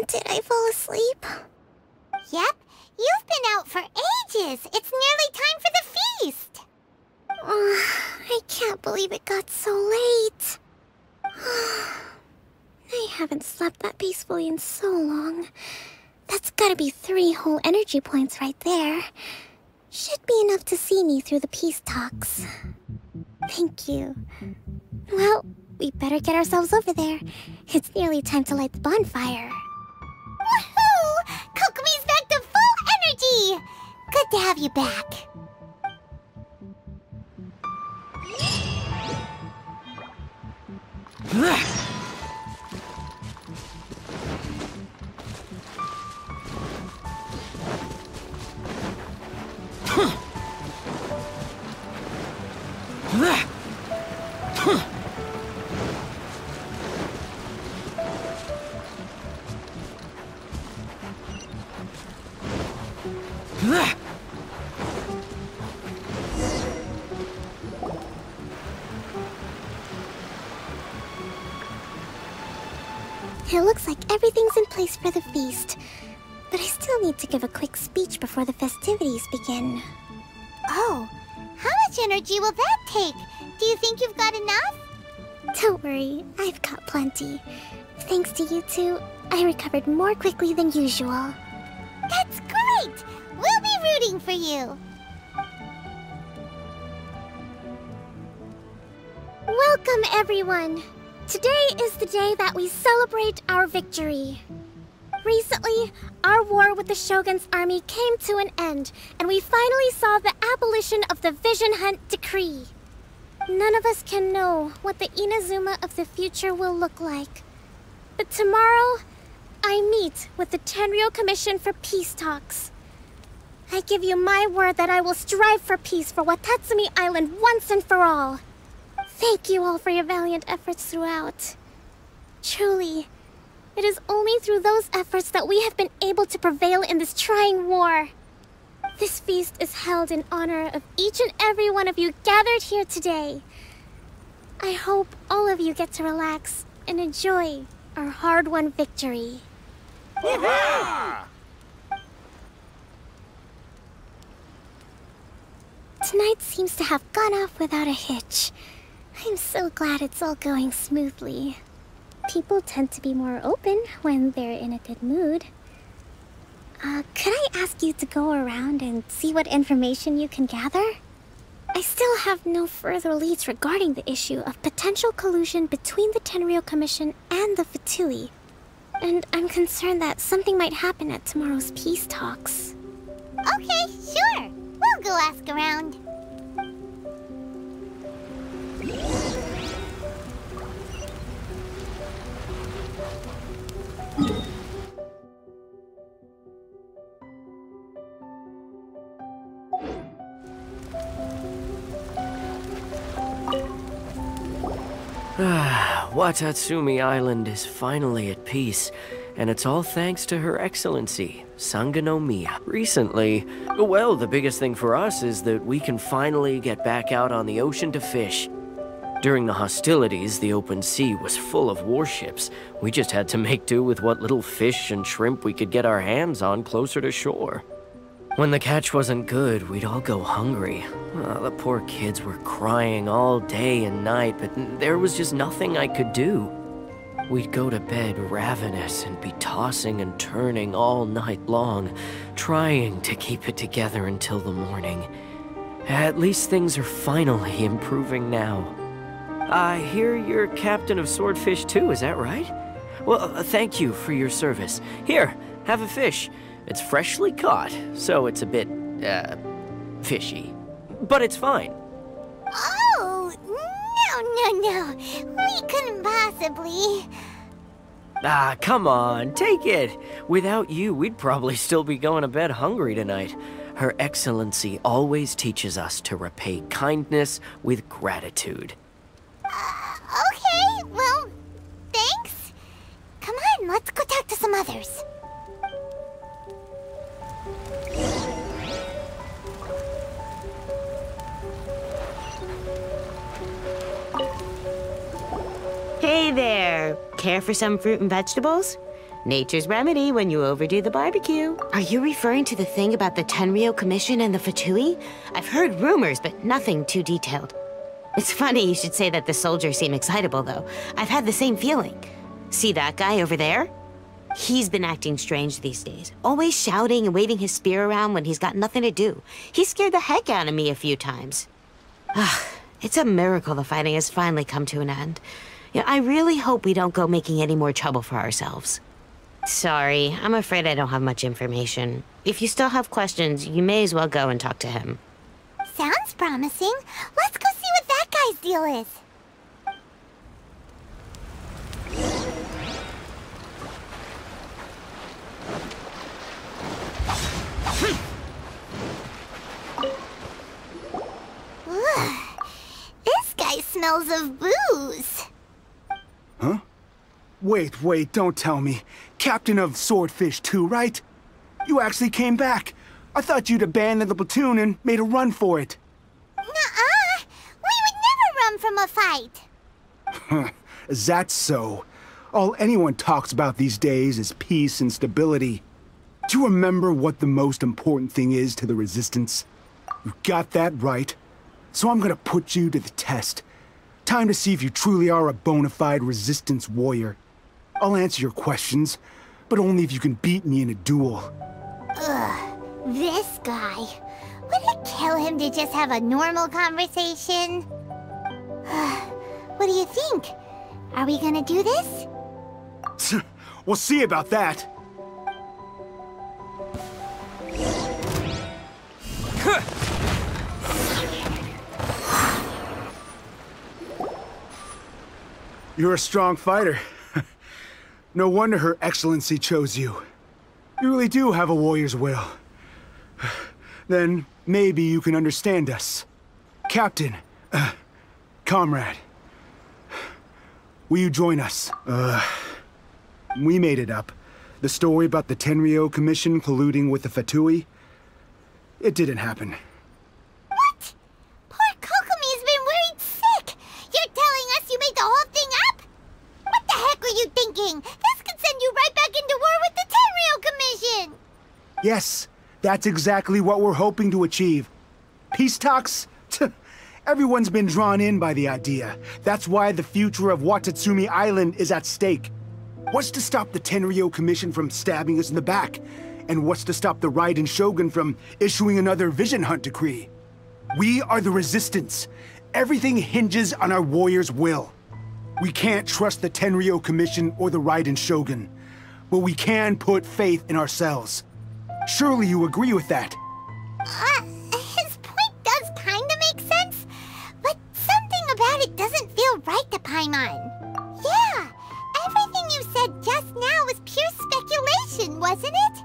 Did I fall asleep? Yep, you've been out for ages. It's nearly time for the feast. I can't believe it got so late. I haven't slept that peacefully in so long. That's gotta be 3 whole energy points right there. Should be enough to see me through the peace talks. Thank you. Well, we better get ourselves over there. It's nearly time to light the bonfire. Woohoo! Kokomi's back to full energy! Good to have you back. It looks like everything's in place for the feast. But I still I'll need to give a quick speech before the festivities begin. Oh, how much energy will that take? Do you think you've got enough? Don't worry, I've got plenty. Thanks to you two, I recovered more quickly than usual. That's great! We'll be rooting for you! Welcome, everyone! Today is the day that we celebrate our victory. Recently, our war with the Shogun's army came to an end, and we finally saw the abolition of the Vision Hunt Decree. None of us can know what the Inazuma of the future will look like. But tomorrow, I meet with the Tenryou Commission for peace talks. I give you my word that I will strive for peace for Watatsumi Island once and for all. Thank you all for your valiant efforts throughout. Truly, it is only through those efforts that we have been able to prevail in this trying war. This feast is held in honor of each and every one of you gathered here today. I hope all of you get to relax and enjoy our hard-won victory. Tonight seems to have gone off without a hitch. I'm so glad it's all going smoothly. People tend to be more open when they're in a good mood. Could I ask you to go around and see what information you can gather? I still have no further leads regarding the issue of potential collusion between the Tenryou Commission and the Fatui. And I'm concerned that something might happen at tomorrow's peace talks. Okay, sure. We'll go ask around. Watatsumi Island is finally at peace, and it's all thanks to Her Excellency, Sangonomiya. Recently, well, the biggest thing for us is that we can finally get back out on the ocean to fish. During the hostilities, the open sea was full of warships. We just had to make do with what little fish and shrimp we could get our hands on closer to shore. When the catch wasn't good, we'd all go hungry. The poor kids were crying all day and night, but there was just nothing I could do. We'd go to bed ravenous and be tossing and turning all night long, trying to keep it together until the morning. At least things are finally improving now. I hear you're captain of Swordfish too, is that right? Well, thank you for your service. Here, have a fish. It's freshly caught, so it's a bit, fishy. But it's fine. Oh, no. We couldn't possibly. Come on, take it. Without you, we'd probably still be going to bed hungry tonight. Her Excellency always teaches us to repay kindness with gratitude. Okay, well, thanks. Come on, let's go talk to some others. Hey there! Care for some fruit and vegetables? Nature's remedy when you overdo the barbecue. Are you referring to the thing about the Tenryou Commission and the Fatui? I've heard rumors, but nothing too detailed. It's funny you should say that the soldiers seem excitable, though. I've had the same feeling. See that guy over there? He's been acting strange these days. Always shouting and waving his spear around when he's got nothing to do. He scared the heck out of me a few times. It's a miracle the fighting has finally come to an end. Yeah, I really hope we don't go making any more trouble for ourselves. Sorry, I'm afraid I don't have much information. If you still have questions, you may as well go and talk to him. Sounds promising. Let's go see what that guy's deal is. This guy smells of booze. Huh? Wait, don't tell me. Captain of Swordfish too, right? You actually came back. I thought you'd abandoned the platoon and made a run for it. Nuh-uh. We would never run from a fight. Is that so? All anyone talks about these days is peace and stability. Do you remember what the most important thing is to the Resistance? You got that right. So I'm gonna put you to the test. Time to see if you truly are a bona fide Resistance warrior. I'll answer your questions, but only if you can beat me in a duel. Ugh, this guy. Would it kill him to just have a normal conversation? What do you think? Are we gonna do this? We'll see about that. You're a strong fighter. No wonder Her Excellency chose you. You really do have a warrior's will. Then maybe you can understand us. Captain, comrade, will you join us? We made it up. The story about the Tenryou Commission colluding with the Fatui, it didn't happen. What? Poor Kokomi's been worried sick. You're telling us you made the whole thing up? What the heck were you thinking? This could send you right back into war with the Tenryou Commission. Yes, that's exactly what we're hoping to achieve. Peace talks? Everyone's been drawn in by the idea. That's why the future of Watatsumi Island is at stake. What's to stop the Tenryou Commission from stabbing us in the back? And what's to stop the Raiden Shogun from issuing another Vision Hunt decree? We are the Resistance. Everything hinges on our warrior's will. We can't trust the Tenryou Commission or the Raiden Shogun, but we can put faith in ourselves. Surely you agree with that? His point does kinda make sense, but something about it doesn't feel right to Paimon. Yeah, everything you said just now was pure speculation, wasn't it?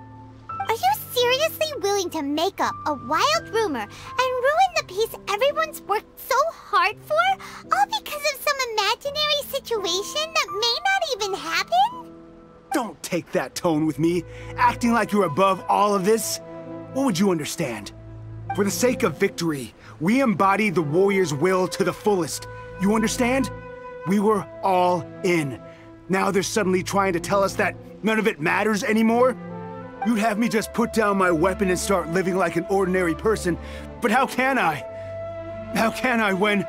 Are you seriously willing to make up a wild rumor and ruin the peace everyone's worked so hard for, all because of some imaginary situation that may not even happen? Don't take that tone with me, acting like you're above all of this. What would you understand? For the sake of victory, we embody the warrior's will to the fullest. You understand? We were all in. Now they're suddenly trying to tell us that none of it matters anymore? You'd have me just put down my weapon and start living like an ordinary person, but how can I? How can I when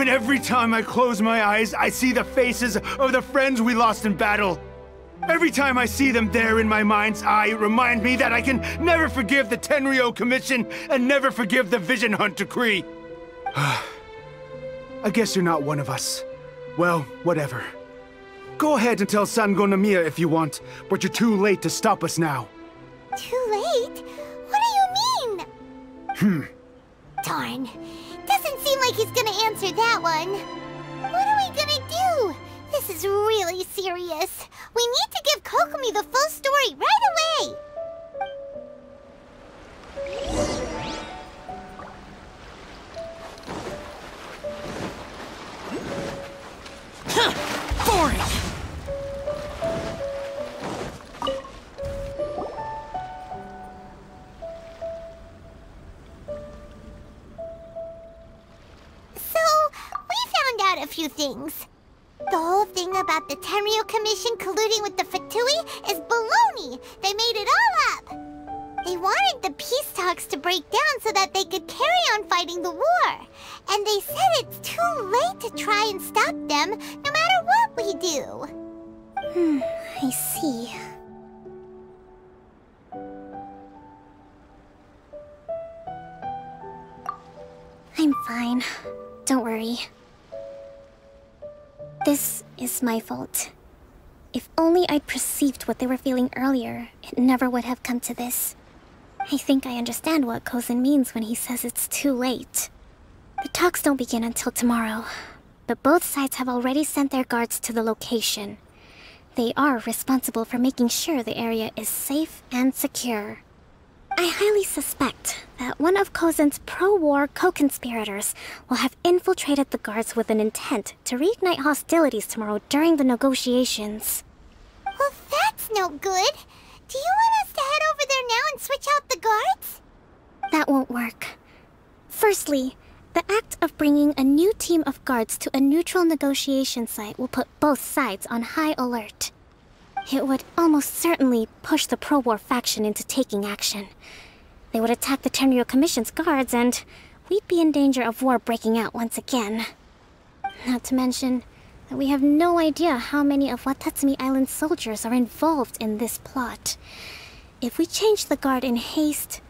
every time I close my eyes, I see the faces of the friends we lost in battle? Every time I see them there in my mind's eye, it reminds me that I can never forgive the Tenryou Commission and never forgive the Vision Hunt decree. I guess you're not one of us. Well, whatever. Go ahead and tell Sangonomiya if you want, but you're too late to stop us now. Too late? What do you mean? Darn. Doesn't seem like he's gonna answer that one. What are we gonna do? This is really serious. We need to give Kokomi the full story right away. Boring! So, we found out a few things. The whole thing about the Tenryou Commission colluding with the Fatui is baloney. They made it all up. They wanted the peace talks to break down so that they could carry on fighting the war. And they said it's too late to try and stop them, no matter what we do. I see. I'm fine. Don't worry. This is my fault. If only I'd perceived what they were feeling earlier, it never would have come to this. I think I understand what Kozen means when he says it's too late. The talks don't begin until tomorrow, but both sides have already sent their guards to the location. They are responsible for making sure the area is safe and secure. I highly suspect that one of Kozen's pro-war co-conspirators will have infiltrated the guards with an intent to reignite hostilities tomorrow during the negotiations. Well, that's no good. Do you want us to head over there now and switch out the guards? That won't work. Firstly, the act of bringing a new team of guards to a neutral negotiation site will put both sides on high alert. It would almost certainly push the pro-war faction into taking action. They would attack the Tenryou Commission's guards, and we'd be in danger of war breaking out once again. Not to mention that we have no idea how many of Watatsumi Island's soldiers are involved in this plot. If we change the guard in haste,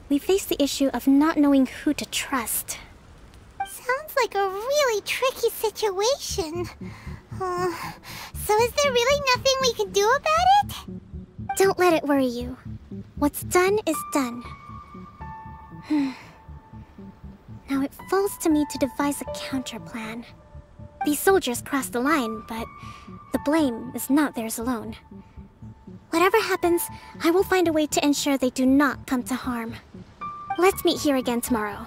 we face the issue of not knowing who to trust. Sounds like a really tricky situation. So is there really nothing we can do about it? Don't let it worry you. What's done is done. Now it falls to me to devise a counterplan. These soldiers crossed the line, but the blame is not theirs alone. Whatever happens, I will find a way to ensure they do not come to harm. Let's meet here again tomorrow.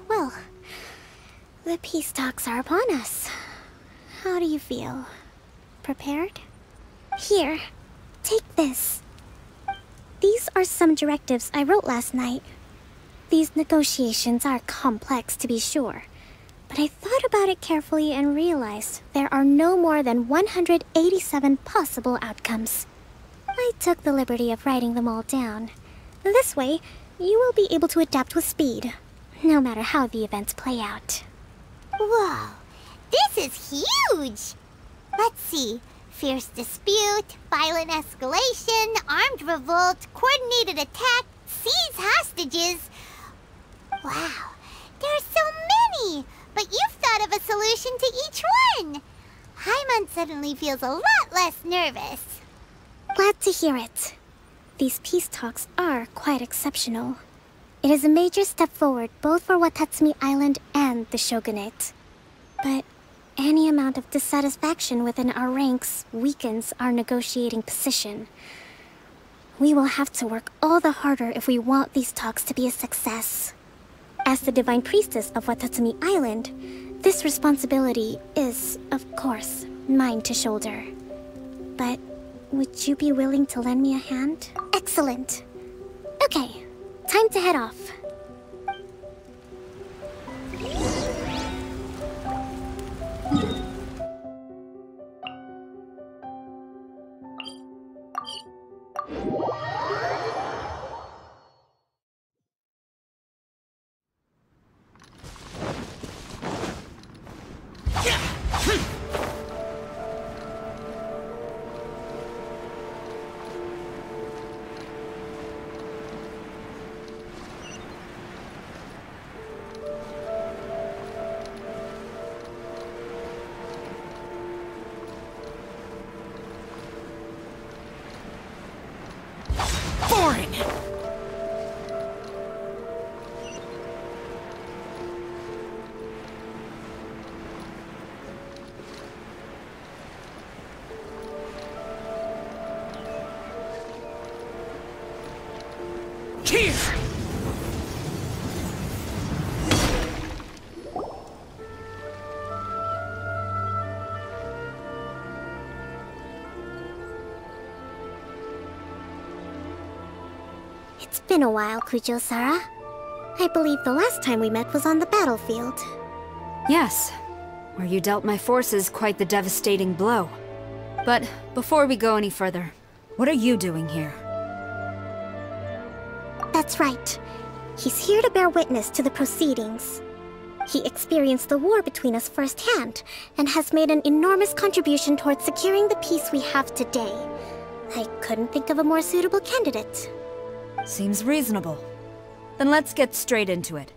Well, the peace talks are upon us. How do you feel? Prepared? Here, take this. These are some directives I wrote last night. These negotiations are complex, to be sure, but I thought about it carefully and realized there are no more than 187 possible outcomes. I took the liberty of writing them all down. This way, you will be able to adapt with speed, no matter how the events play out. Whoa, this is huge! Let's see. Fierce dispute, violent escalation, armed revolt, coordinated attack, seize hostages. Wow, there are so many! But you've thought of a solution to each one! Haimon suddenly feels a lot less nervous. Glad to hear it. These peace talks are quite exceptional. It is a major step forward both for Watatsumi Island and the Shogunate. But any amount of dissatisfaction within our ranks weakens our negotiating position. We will have to work all the harder if we want these talks to be a success. As the Divine Priestess of Watatsumi Island, this responsibility is, of course, mine to shoulder. But would you be willing to lend me a hand? Excellent. Okay, time to head off. It's been a while, Kujo-Sara. I believe the last time we met was on the battlefield. Yes, where you dealt my forces quite the devastating blow. But before we go any further, what are you doing here? That's right. He's here to bear witness to the proceedings. He experienced the war between us firsthand, and has made an enormous contribution towards securing the peace we have today. I couldn't think of a more suitable candidate. Seems reasonable. Then let's get straight into it.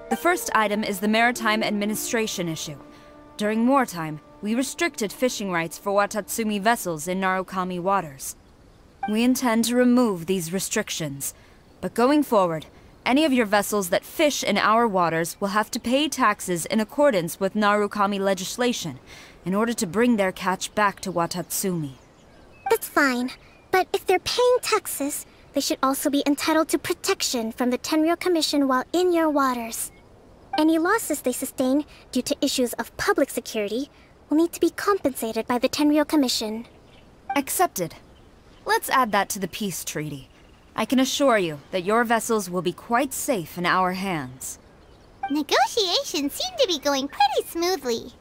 The first item is the Maritime Administration issue. During wartime, we restricted fishing rights for Watatsumi vessels in Narukami waters. We intend to remove these restrictions, but going forward, any of your vessels that fish in our waters will have to pay taxes in accordance with Narukami legislation in order to bring their catch back to Watatsumi. That's fine, but if they're paying taxes, they should also be entitled to protection from the Tenryou Commission while in your waters. Any losses they sustain due to issues of public security will need to be compensated by the Tenryou Commission. Accepted. Let's add that to the peace treaty. I can assure you that your vessels will be quite safe in our hands. Negotiations seem to be going pretty smoothly.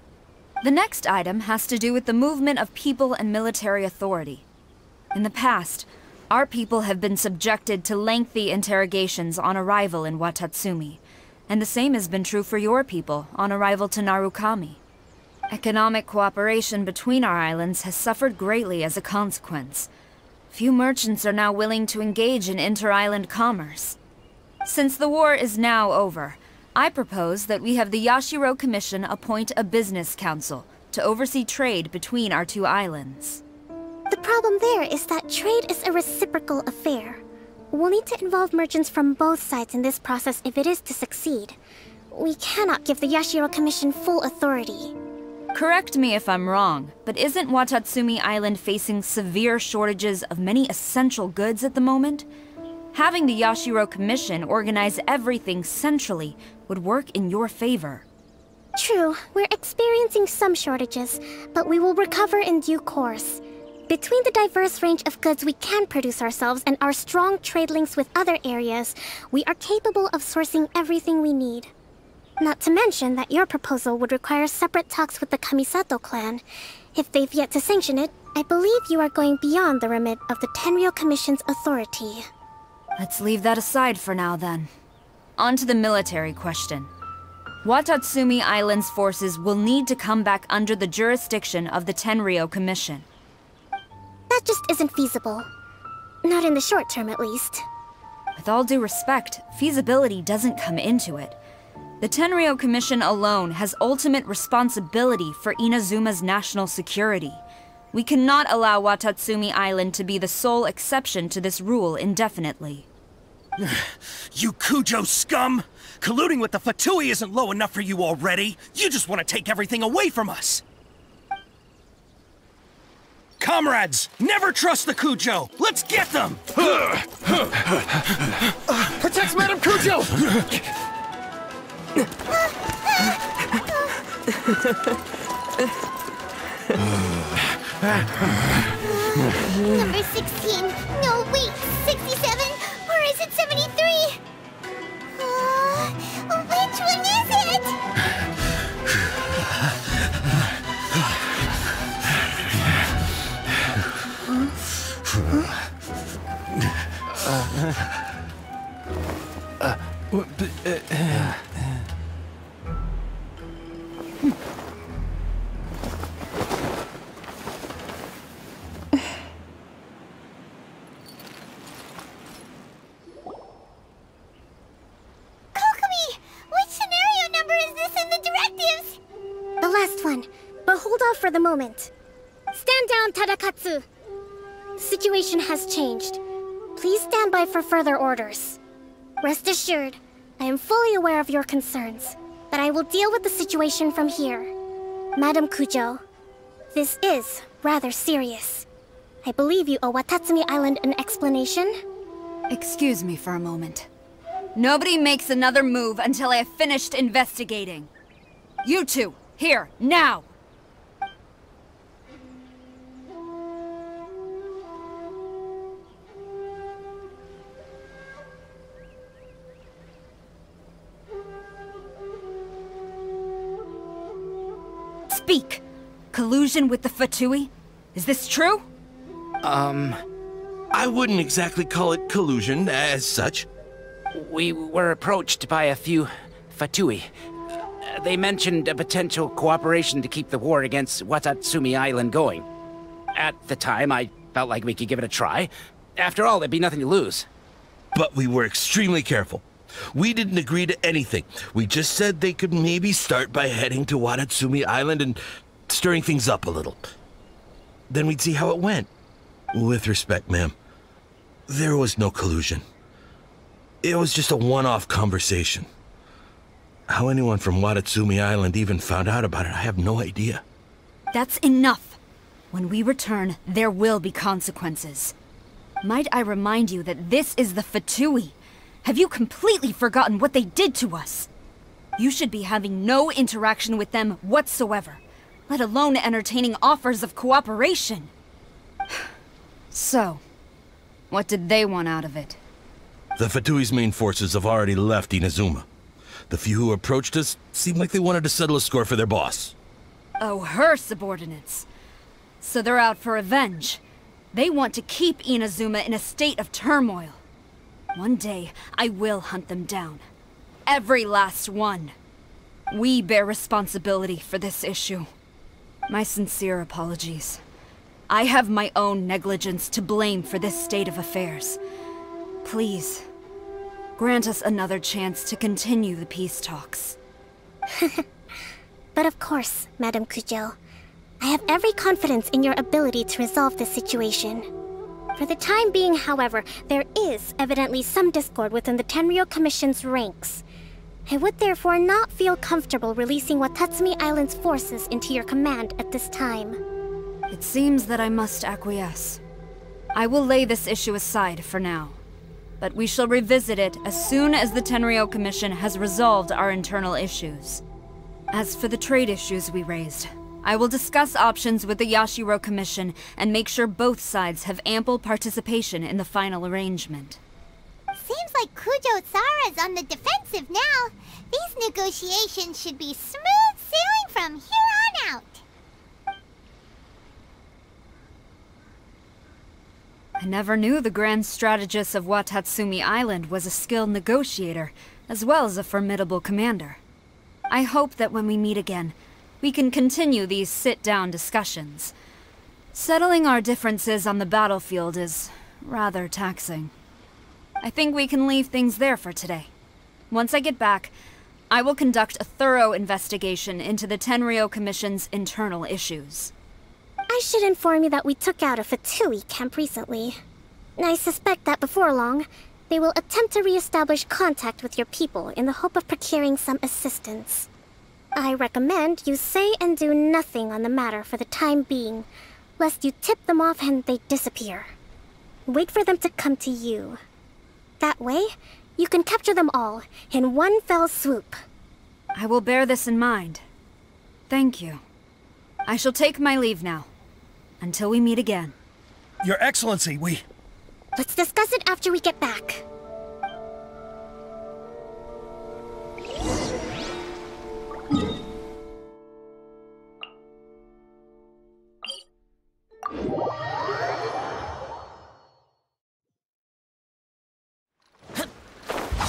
The next item has to do with the movement of people and military authority. In the past, our people have been subjected to lengthy interrogations on arrival in Watatsumi, and the same has been true for your people on arrival to Narukami. Economic cooperation between our islands has suffered greatly as a consequence. Few merchants are now willing to engage in inter-island commerce. Since the war is now over, I propose that we have the Yashiro Commission appoint a business council to oversee trade between our two islands. The problem there is that trade is a reciprocal affair. We'll need to involve merchants from both sides in this process if it is to succeed. We cannot give the Yashiro Commission full authority. Correct me if I'm wrong, but isn't Watatsumi Island facing severe shortages of many essential goods at the moment? Having the Yashiro Commission organize everything centrally would work in your favor. True, we're experiencing some shortages, but we will recover in due course. Between the diverse range of goods we can produce ourselves and our strong trade links with other areas, we are capable of sourcing everything we need. Not to mention that your proposal would require separate talks with the Kamisato clan. If they've yet to sanction it, I believe you are going beyond the remit of the Tenryou Commission's authority. Let's leave that aside for now, then. On to the military question. Watatsumi Island's forces will need to come back under the jurisdiction of the Tenryou Commission. That just isn't feasible. Not in the short term, at least. With all due respect, feasibility doesn't come into it. The Tenryou Commission alone has ultimate responsibility for Inazuma's national security. We cannot allow Watatsumi Island to be the sole exception to this rule indefinitely. You Kujo scum! Colluding with the Fatui isn't low enough for you already! You just want to take everything away from us! Comrades, never trust the Kujo! Let's get them! Protect Madame Kujo! Number 16. No, wait. 67? Or is it 73? Which one is it? Kokomi! Which scenario number is this in the directives? The last one, but hold off for the moment. Stand down, Tadakatsu! The situation has changed. Please stand by for further orders. Rest assured, I am fully aware of your concerns, but I will deal with the situation from here. Madam Kujo, this is rather serious. I believe you owe Watatsumi Island an explanation. Excuse me for a moment. Nobody makes another move until I have finished investigating. You two, here, now! Speak! Collusion with the Fatui? Is this true? I wouldn't exactly call it collusion as such. We were approached by a few Fatui. They mentioned a potential cooperation to keep the war against Watatsumi Island going. At the time, I felt like we could give it a try. After all, there'd be nothing to lose. But we were extremely careful. We didn't agree to anything. We just said they could maybe start by heading to Watatsumi Island and stirring things up a little. Then we'd see how it went. With respect, ma'am, there was no collusion. It was just a one-off conversation. How anyone from Watatsumi Island even found out about it, I have no idea. That's enough. When we return, there will be consequences. Might I remind you that this is the Fatui? Have you completely forgotten what they did to us? You should be having no interaction with them whatsoever, let alone entertaining offers of cooperation. So, what did they want out of it? The Fatui's main forces have already left Inazuma. The few who approached us seemed like they wanted to settle a score for their boss. Oh, her subordinates. So they're out for revenge. They want to keep Inazuma in a state of turmoil. One day, I will hunt them down. Every last one. We bear responsibility for this issue. My sincere apologies. I have my own negligence to blame for this state of affairs. Please, grant us another chance to continue the peace talks. But of course, Madame Kujo. I have every confidence in your ability to resolve this situation. For the time being, however, there is evidently some discord within the Tenryou Commission's ranks. I would therefore not feel comfortable releasing Watatsumi Island's forces into your command at this time. It seems that I must acquiesce. I will lay this issue aside for now. But we shall revisit it as soon as the Tenryou Commission has resolved our internal issues. As for the trade issues we raised, I will discuss options with the Yashiro Commission and make sure both sides have ample participation in the final arrangement. Seems like Kujo-sara's on the defensive now. These negotiations should be smooth sailing from here on out. I never knew the Grand Strategist of Watatsumi Island was a skilled negotiator, as well as a formidable commander. I hope that when we meet again, we can continue these sit-down discussions. Settling our differences on the battlefield is rather taxing. I think we can leave things there for today. Once I get back, I will conduct a thorough investigation into the Tenryou Commission's internal issues. I should inform you that we took out a Fatui camp recently. I suspect that before long, they will attempt to re-establish contact with your people in the hope of procuring some assistance. I recommend you say and do nothing on the matter for the time being, lest you tip them off and they disappear. Wait for them to come to you. That way, you can capture them all in one fell swoop. I will bear this in mind. Thank you. I shall take my leave now. Until we meet again. Your Excellency, Let's discuss it after we get back.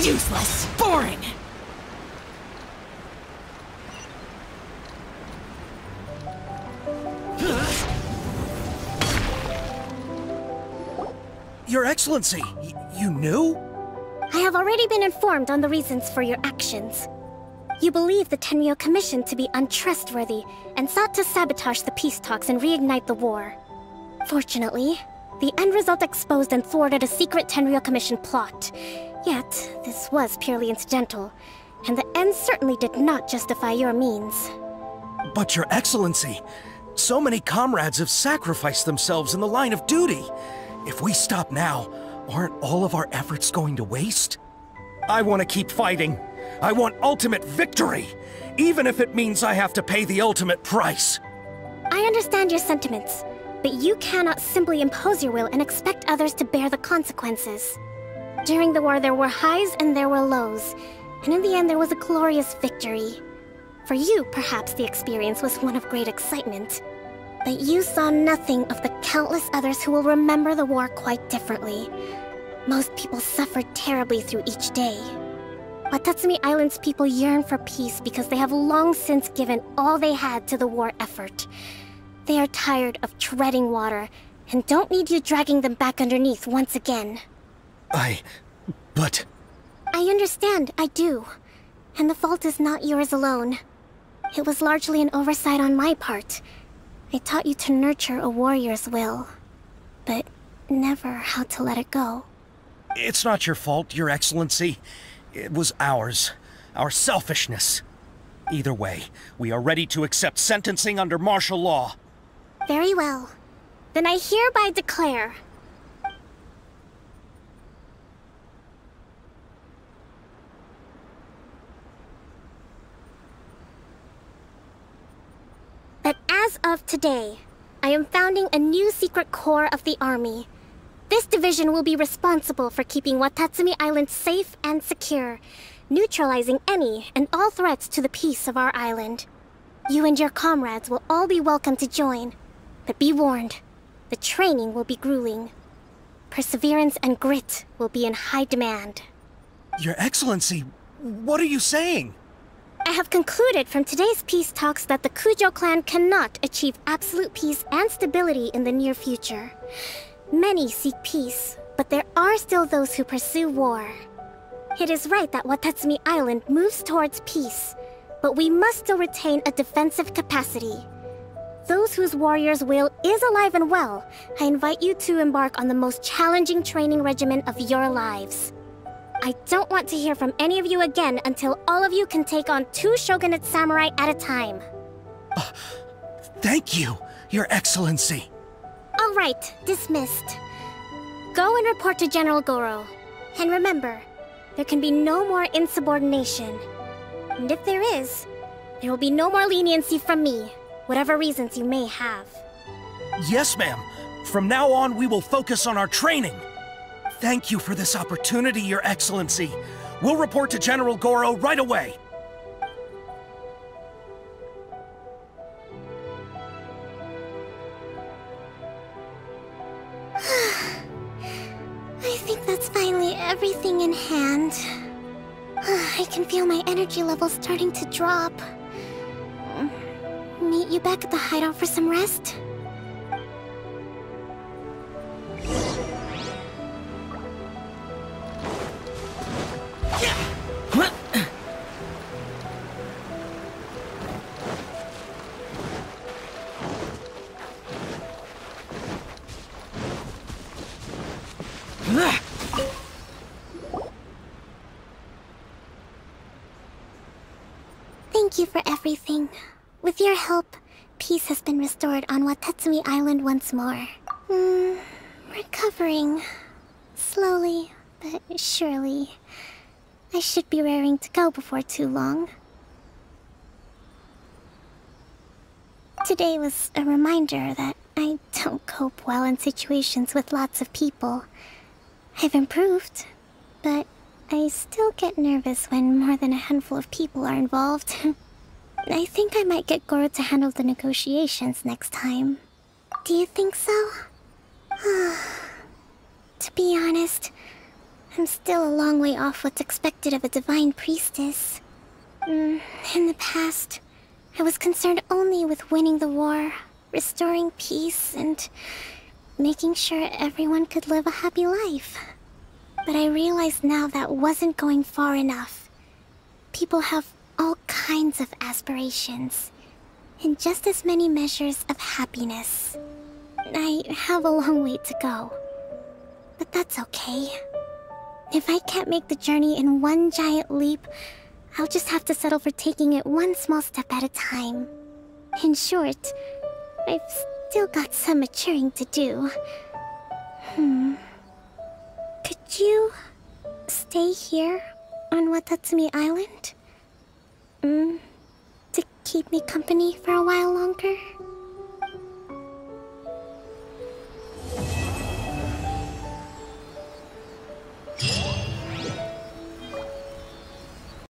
Useless! Boring! Your Excellency, you knew? I have already been informed on the reasons for your actions. You believe the Tenryou Commission to be untrustworthy and sought to sabotage the peace talks and reignite the war. Fortunately, the end result exposed and thwarted a secret Tenryou Commission plot. Yet, this was purely incidental, and the end certainly did not justify your means. But Your Excellency, so many comrades have sacrificed themselves in the line of duty. If we stop now, aren't all of our efforts going to waste? I want to keep fighting. I want ultimate victory, even if it means I have to pay the ultimate price. I understand your sentiments, but you cannot simply impose your will and expect others to bear the consequences. During the war, there were highs and there were lows, and in the end there was a glorious victory. For you, perhaps the experience was one of great excitement. But you saw nothing of the countless others who will remember the war quite differently. Most people suffered terribly through each day. Watatsumi Island's people yearn for peace because they have long since given all they had to the war effort. They are tired of treading water and don't need you dragging them back underneath once again. But... I understand, I do. And the fault is not yours alone. It was largely an oversight on my part. I taught you to nurture a warrior's will, but never how to let it go. It's not your fault, Your Excellency. It was ours. Our selfishness. Either way, we are ready to accept sentencing under martial law. Very well. Then I hereby declare... that as of today, I am founding a new secret corps of the army. This division will be responsible for keeping Watatsumi Island safe and secure, neutralizing any and all threats to the peace of our island. You and your comrades will all be welcome to join, but be warned, the training will be grueling. Perseverance and grit will be in high demand. Your Excellency, what are you saying? I have concluded from today's peace talks that the Kujo clan cannot achieve absolute peace and stability in the near future. Many seek peace, but there are still those who pursue war. It is right that Watatsumi Island moves towards peace, but we must still retain a defensive capacity. Those whose warrior's will is alive and well, I invite you to embark on the most challenging training regimen of your lives. I don't want to hear from any of you again until all of you can take on 2 shogunate samurai at a time. Thank you, Your Excellency. All right, dismissed. Go and report to General Goro. And remember, there can be no more insubordination. And if there is, there will be no more leniency from me, whatever reasons you may have. Yes, ma'am. From now on, we will focus on our training. Thank you for this opportunity, Your Excellency. We'll report to General Goro right away. I think that's finally everything in hand. I can feel my energy levels starting to drop. Meet you back at the hideout for some rest? Thank you for everything. With your help, peace has been restored on Watatsumi Island once more. Recovering. Slowly, but surely. I should be raring to go before too long. Today was a reminder that I don't cope well in situations with lots of people. I've improved, but I still get nervous when more than a handful of people are involved. I think I might get Goro to handle the negotiations next time. Do you think so? To be honest, I'm still a long way off what's expected of a divine priestess. In the past, I was concerned only with winning the war, restoring peace, and making sure everyone could live a happy life. But I realize now that wasn't going far enough. People have all kinds of aspirations, and just as many measures of happiness. I have a long way to go, but that's okay. If I can't make the journey in one giant leap, I'll just have to settle for taking it one small step at a time. In short, I've still got some maturing to do. Could you stay here on Watatsumi Island? To keep me company for a while longer?